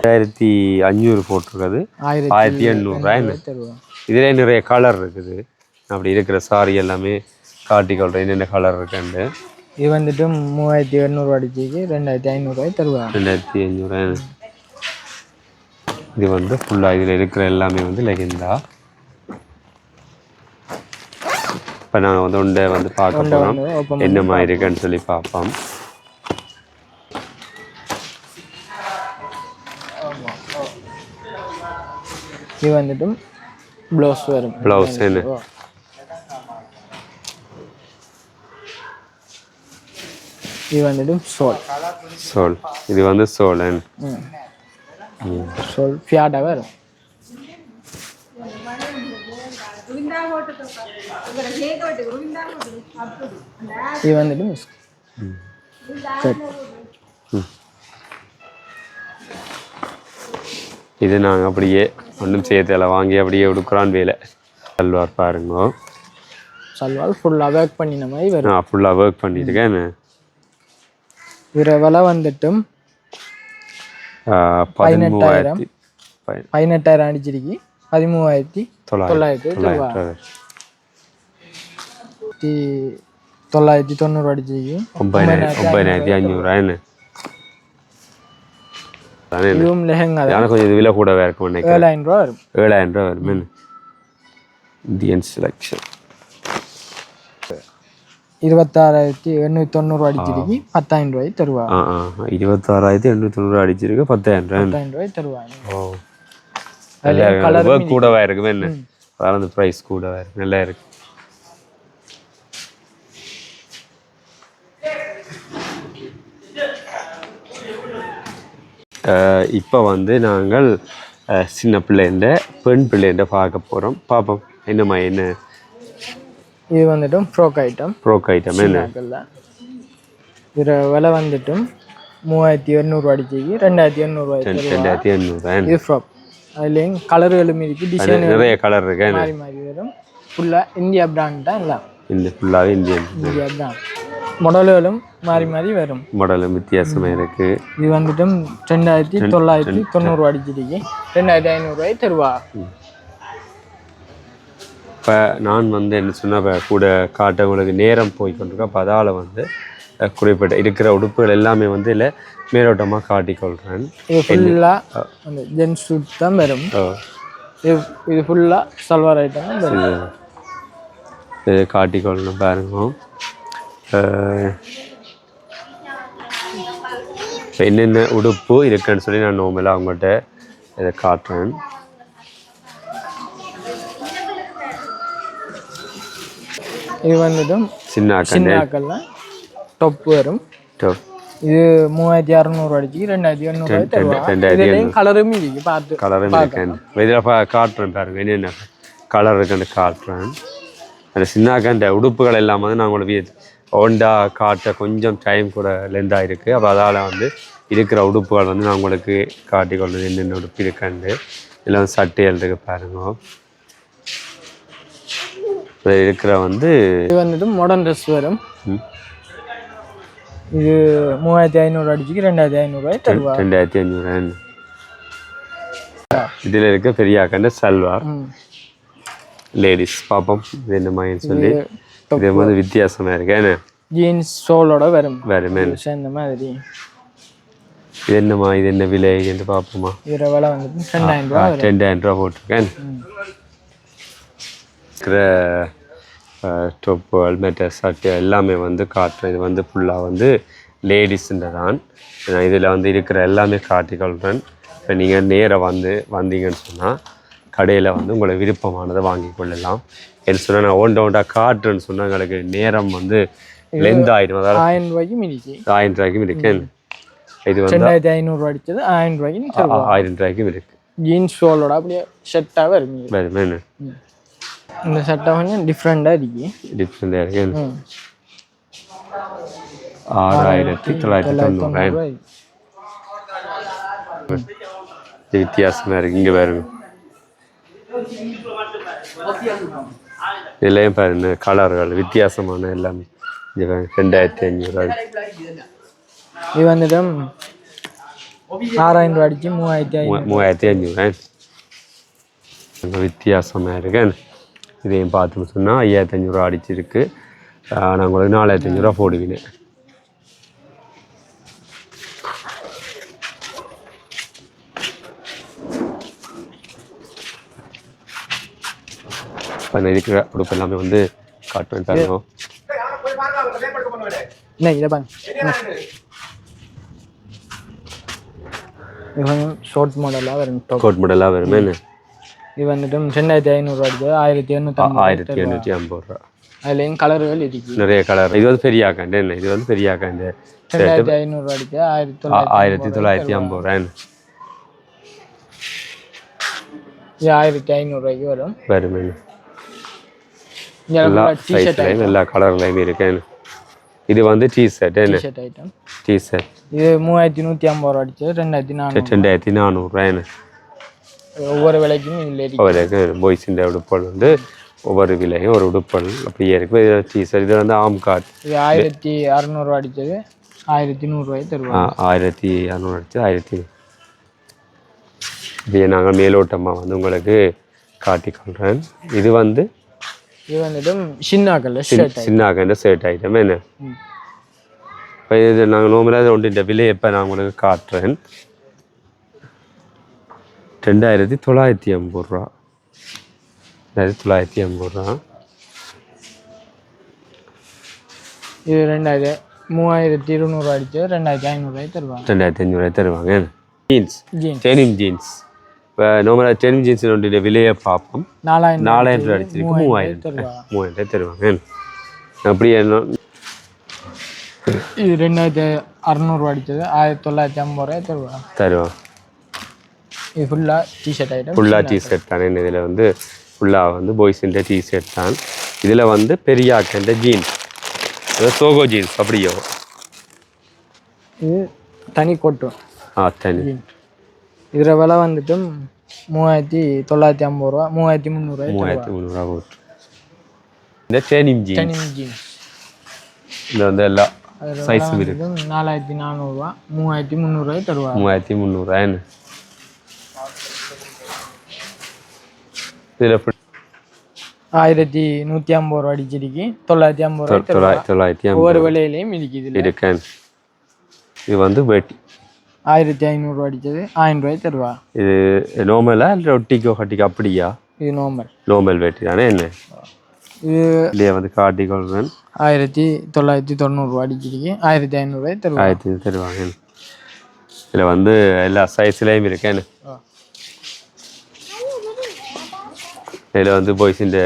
ஆயிரத்தி 500 போட்டிருக்குது. 1800. இதில் நிறைய கலர் இருக்குது. அப்படி இருக்கிற சாரி எல்லாமே காட்டிக்கொள்கிறேன் என்னென்ன கலர் இருக்குண்டு. இது வந்துட்டு 3800 அடிச்சுக்கு 2500 ரூபாய் தருவாங்க. 2500. இது வந்து ஃபுல்லாக இதில் இருக்கிற எல்லாமே வந்து லெகிந்தா. இப்போ நான் வந்து ஒன்றை வந்து பார்க்க போகிறோம் என்ன மாதிரி இருக்குன்னு சொல்லி பார்ப்போம். இது வந்துட்டு ப்ளவுஸ் வரும். ப்ளவுஸ் என்ன இது வந்துட்டு சோல். சோல் இது வந்து சோல். சோல் ஃபியாட்டா வரும். இது வந்துட்டு இது நாங்கள் அப்படியே ஒன்றும் சேர்த்துல வாங்கி அப்படியே உடுக்குறான் வேலை. சல்வார் பாருங்க, சல்வார் ஃபுல்லாக ஒர்க் பண்ணின மாதிரி வரும். ஃபுல்லாக ஒர்க் பண்ணியிருக்கேன். இதில் விலை வந்துட்டு 18000. 18,000 அடிச்சிருக்கு 13,900 தருவா 990 அடிச்சிருக்கு 9,500 என்ன இதுவும் லெஹங்கா ஆனால் கொஞ்சம் இது விலை கூடவே இருக்கும் நினைக்கிறேன் 7,000 ரூபா வரும் 7,000 வரும் இந்தியன் செலெக்ஷன் 26,890 அடிச்சிருக்கு 10,000 ரூபாய் தருவா 26,890 அடிச்சிருக்கு 10,000 ரூபாய் தருவா ஒர்க் கூடவா இருக்குமே என்ன அதனால அந்த ப்ரைஸ் கூடவா இருக்கு நல்லா இருக்கு இப்போ வந்து நாங்கள் சின்ன பிள்ளைண்ட பெண் பிள்ளைண்ட பார்க்க போகிறோம் பார்ப்போம் என்னம்மா என்ன இது வந்துட்டும் ஃப்ரோக் ஐட்டம் என்ன இதில் விலை வந்துட்டும் 3,800 அடிச்சிக்கு 2,800 இது ஃப்ராக் அதுலேயும் கலர்களும் இருக்குது டிசைன் நிறைய கலர் இருக்கு மாறி மாறி வரும் ஃபுல்லாக இந்தியா பிராண்ட் தான் எல்லாம் இந்த ஃபுல்லாகவே இந்தியா பிராண்ட் மாடல்களும் மாறி மாறி வரும் மாடலும் வித்தியாசமாக இருக்கு இது வந்துட்டும் 2,990 அடிச்சிருக்கு 2,500 ரூபாய் தருவா இப்போ நான் வந்து என்ன சொன்னால் கூட காட்ட உங்களுக்கு நேரம் போய் கொண்டிருக்கேன் அப்போ அதால் வந்து குறிப்பிட்ட இருக்கிற உடுப்புகள் எல்லாமே வந்து இல்லை மேலோட்டமாக காட்டிக்கொள்கிறேன் இது ஃபுல்லாக அந்த ஜென்ஸ் சூட் தான் வரும் இது ஃபுல்லாக சல்வார் ஐட்டம் தான் வரும் இது காட்டிக்கொள்ளணும் பாருங்க என்னென்ன உடுப்பு இருக்குன்னு சொல்லி நான் நார்மலாக அவங்கள்ட்ட இதை காட்டுறேன் இது வந்துட்டும் சின்னாக்கள்லாம் டாப் வரும் இது 3,600 அடிச்சு 2,800 கலரும் இருக்கு பார்த்து கலரும் இருக்கேன் இதில் காட்டுறேன் பாருங்க என்னென்ன கலர் இருக்குன்னு காட்டுறேன் அந்த சின்னாக்க உடுப்புகள் எல்லாம் வந்து நான் உங்களுக்கு ஓண்டா காட்ட கொஞ்சம் டைம் கூட லென்த்தாக இருக்குது அப்போ அதால் வந்து இருக்கிற உடுப்புகள் வந்து நான் உங்களுக்கு காட்டிக்கொள்வது என்னென்ன உடுப்பு இருக்குன்னு இதில் வந்து சட்டைகள் இருக்கு பாருங்க இருக்கிற வந்து இது வந்துட்டு மாடர்ன் ட்ரெஸ் வரும் இது 3,500 அடிச்சுக்கு 2,500 தருவா 2,500 இதில் இருக்க பெரியாக்கண்ட சல்வார் லேடிஸ் பார்ப்போம் இது என்ன மாதிரி சொல்லி இதே மாதிரி வித்தியாசமாக இருக்கு என்ன ஜீன்ஸ் சோலோட வரும் இந்த மாதிரி இது என்னம்மா இது என்ன விலை என்று பார்ப்போமா இதோட விலை வந்துட்டு 2,000 ரூபா 2,000 ரூபா போட்டிருக்கேன் இருக்கிற டொப்புகள் மெட்ட சட்டை எல்லாமே வந்து காட்டுறேன் இது வந்து ஃபுல்லாக வந்து லேடிஸுன்ற தான் நான் இதில் வந்து இருக்கிற எல்லாமே காட்டிக்கொள்கிறேன் இப்போ நீங்கள் நேராக வந்தீங்கன்னு சொன்னால் கடையில் வந்து உங்களை விருப்பமானதை வாங்கி கொள்ளலாம் என்ன சொன்னால் நான் ஒண்டாக காட்டுறேன்னு சொன்னால் எங்களுக்கு நேரம் வந்து லென்த் ஆகிடும் அதாவது 1,000 ரூபாய்க்கும் இருக்கு 1,000 ரூபாய்க்கும் இருக்கேன் இது வந்து 2,500 அடிச்சது 1,000 ரூபாய்க்கும் 1,000 ரூபாய்க்கும் இருக்கு ஜீன்ஸ் ஷோலோட அப்படியே ஷர்ட்டாக வரும் வருமே இந்த சட்டை கொஞ்சம் டிஃப்ரெண்டாக இருக்கு 6,990 வித்தியாசமாக இருக்கு இங்கே பாருங்க இதுலேயும் பாருங்க கலர்கள் வித்தியாசமான எல்லாமே 2,500 இது வந்துட்டு 6,000 ரூபா அடிச்சு 3,500 வித்தியாசமாக இருக்கு இதையும் பார்த்துன்னு சொன்னால் 5,500 அடிச்சிருக்கு நான் உங்களுக்கு 4,500 போடுவீங்க இப்போ இருக்கிற உடுப்பு எல்லாமே வந்து காட்டுவேன் பாருங்க ஷார்ட் மாடலாக வரும் கோட் மாடலாக வருமே இது வந்துட்டு 2,500 அடிச்சது 1,850 ரூபா அதுலேயும் கலர்கள் இருக்கு நிறைய கலர் இது வந்து பெரியாக்காண்டு என்ன இது வந்து பெரியாக்காண்டு 2,500 அடிச்சது 1,950 ரூபா இது 1,500 ரூபாய்க்கு வரும் வருமே எல்லா சைஸ்லையும் எல்லா கலர்லையும் இருக்கு இது வந்து டிஷர்ட் என்ன ஐட்டம் டிஷர்ட் இது 3,150 ரூபா அடிச்சது 2,400 ரூபா ஒவ்வொரு விலைக்கும் இல்லை ஒவ்வொரு பாய்ஸின் உடுப்புகள் வந்து ஒவ்வொரு விலையும் ஒரு உடுப்புகள் அப்படியே இருக்கு டிஷர்ட் இது வந்து ஆம் கார்ட் இது 1,600 ரூபா அடிச்சது 1,100 ரூபாய் தருவாங்க 1,600 அடிச்சது 1,000 இதையே நாங்கள் மேலோட்டமாக வந்து உங்களுக்கு காட்டிக்கொள்கிறேன். இது வந்து சின்னாக்கண்ட ஷர்ட் ஐட்டம் என்ன. இப்போ இது நாங்கள் நோம்பலாக ஒன்றின் விலை எப்போ நான் உங்களுக்கு காட்டுறேன். 2950 ரூபா. 2950 ரூபா. இது 3200 அடிச்சு 2500 தருவாங்க. 2500 தருவாங்க. Jeans denim jeans. இப்போ நார்மலாக டெனிம் ஜீன்ஸ் ஒன்றிய விலையை பார்ப்போம். 4000 அடிச்சிருக்கு 3000 தருவாங்க. அப்படி என்ன இது 2600 அடிச்சது 1950 ரூபா தருவாங்க. இது ஃபுல்லாக டிஷர்ட் ஐட்டம். ஃபுல்லாக டிஷர்ட் தானே. இதில் வந்து ஃபுல்லாக வந்து பாய்ஸுன்ற டிஷர்ட் தான். இதில் வந்து பெரியாக்கண்ட ஜீன்ஸ், சோகோ ஜீன்ஸ் அப்படியோ. இது தனி கொட்டு. தனி. இதில் விலை வந்துட்டு 3950 ரூபா, 3300 3300 போட்டு. இந்த டெனிம் ஜீன்ஸ் இந்த வந்து எல்லா சைஸும் இருக்கு. 4400 ரூபா, 3300 தருவாங்க. 3300 இதில் 1150 ரூபா அடிச்சிருக்கு. 950 ஒவ்வொரு விலையிலையும் இருக்கேன். இது வந்து வேட்டி 1500 ரூபா அடிச்சது 1000 ரூபாய் தருவா. இது நார்மலா இல்லை ஒட்டிக்கோ கட்டிக்கோ அப்படியா? இது நார்மல் வேட்டி தானே. என்ன இது இல்லையா வந்து காட்டிக்கொள்றேன். 1990 ரூபா அடிச்சிருக்கு. 1500 ரூபாய் தருவாங்க. 1500 தருவாங்க. இதில் வந்து எல்லா சைஸ்லேயும் இருக்கேன். இதில் வந்து பாய்ஸ் இந்த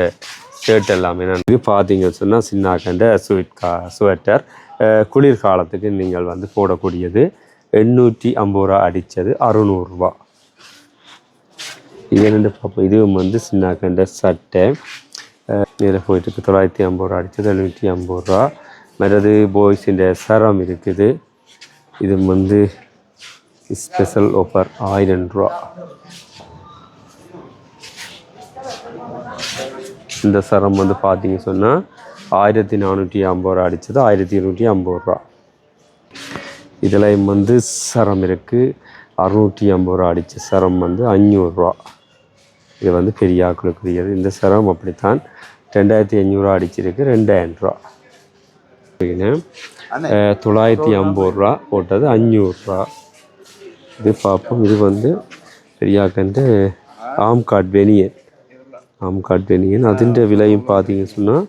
ஷர்ட் எல்லாமே நான் இது பார்த்தீங்கன்னு சொன்னால் சின்னாக்கண்ட ஸ்வெட்டர் குளிர்காலத்துக்கு நீங்கள் வந்து போடக்கூடியது. 850 ரூபா அடித்தது 600 ரூபா. இது என்னென்னு பார்ப்போம். இதுவும் வந்து சின்னாக்கண்ட சட்டை இதில் போயிட்டு 950 ரூபா அடித்தது 750 ரூபா. மற்றது பாய்ஸ் இந்த சரம் இருக்குது. இது வந்து ஸ்பெஷல் ஆஃபர் 1000 ரூபா. இந்த சரம் வந்து பார்த்தீங்க சொன்னால் 1450 ரூபா அடித்தது 1250 ரூபா. இதில் வந்து சரம் இருக்குது. 650 ரூபா அடித்த சரம் வந்து 500 ரூபா. இது வந்து பெரிய ஆக்களுக்குரியது. இந்த சரம் அப்படித்தான் 2500 ரூபா அடிச்சிருக்கு 2000 ரூபா. 950 ரூபா போட்டது 500 ரூபா. இது பார்ப்போம். இது வந்து பெரியாக்கண்டு ஆம்காட் வெனியன். അതിൻ്റെ വിലയും பார்த்தீங்கன்னு சொன்னால்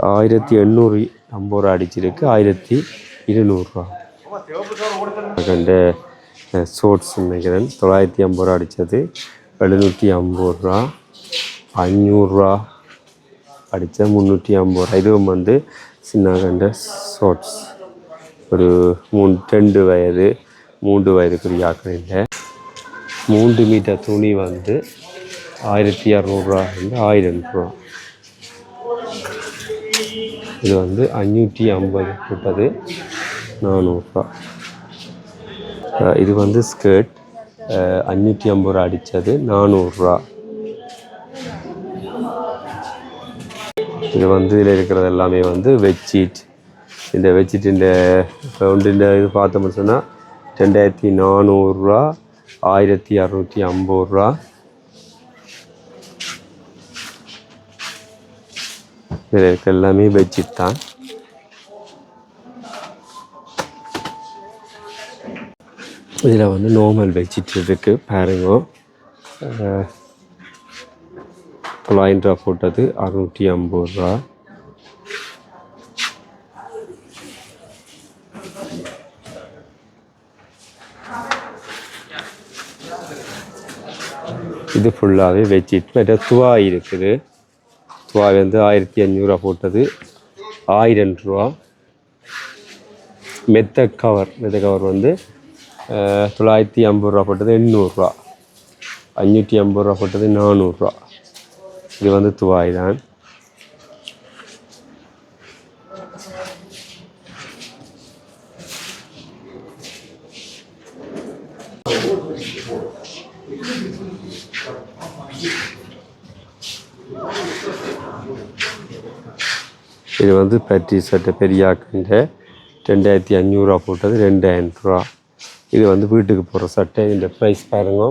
1850 ரூபா அடிச்சிருக்கு 1200 ரூபா. கண்ட ஷோர்ட்ஸ் நினைக்கிறேன் 950 ரூபா அடித்தது 750 ரூபா. 500 ரூபா அடித்த 350 ரூபா. இதுவும் வந்து சின்ன கண்ட ஷோர்ட்ஸ் ஒரு 2 வயது 3 வயதுக்குரிய ஆக்கள். 3 மீட்டர் துணி வந்து 1200 ரூபா வந்து 1000 ரூபா. இது வந்து 550 போட்டது 400 ரூபா. இது வந்து ஸ்கர்ட் 550 ரூபா அடித்தது 400 ரூபா. இது வந்து இதில் இருக்கிறது எல்லாமே வந்து பெட்ஷீட். இந்த பெட்ஷீட் இந்த ஒன்றின் இது பார்த்தோம்னு சொன்னால் 2400 ரூபா 1650 ரூபா. இதில் இருக்க எல்லாமே பெட்ஷீட் தான். இதில் வந்து நார்மல் பெட்ஷீட் இருக்குது பாருங்க. 900 ரூபா போட்டது 650 ரூபா. இது ஃபுல்லாகவே பெட்ஷீட். மற்ற துவாய் இருக்குது. துவாய் வந்து 1500 ரூபா போட்டது 1000 ரூபா. மெத்த கவர் வந்து 950 ரூபா போட்டது 800 ரூபா. 550 ரூபா போட்டது 400 ரூபா. இது வந்து துவாய் தான். இது வந்து பட்டி சட்டை பெரியாக்குங்க 2500 ரூபா போட்டது 2000 ரூபா. இது வந்து வீட்டுக்கு போகிற சட்டை. இந்த ப்ரைஸ் பாருங்க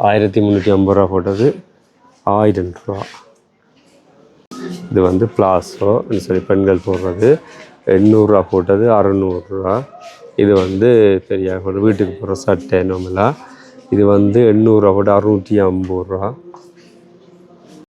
1350 ரூபா போட்டது 1000 ரூபா. இது வந்து பிளாஸோ சொல்லி பெண்கள் போடுறது 800 ரூபா போட்டது 600 ரூபா. இது வந்து பெரிய வீட்டுக்கு போடுற சட்டை நம்மளா. இது வந்து 800 ரூபா போட்டு 650 ரூபா.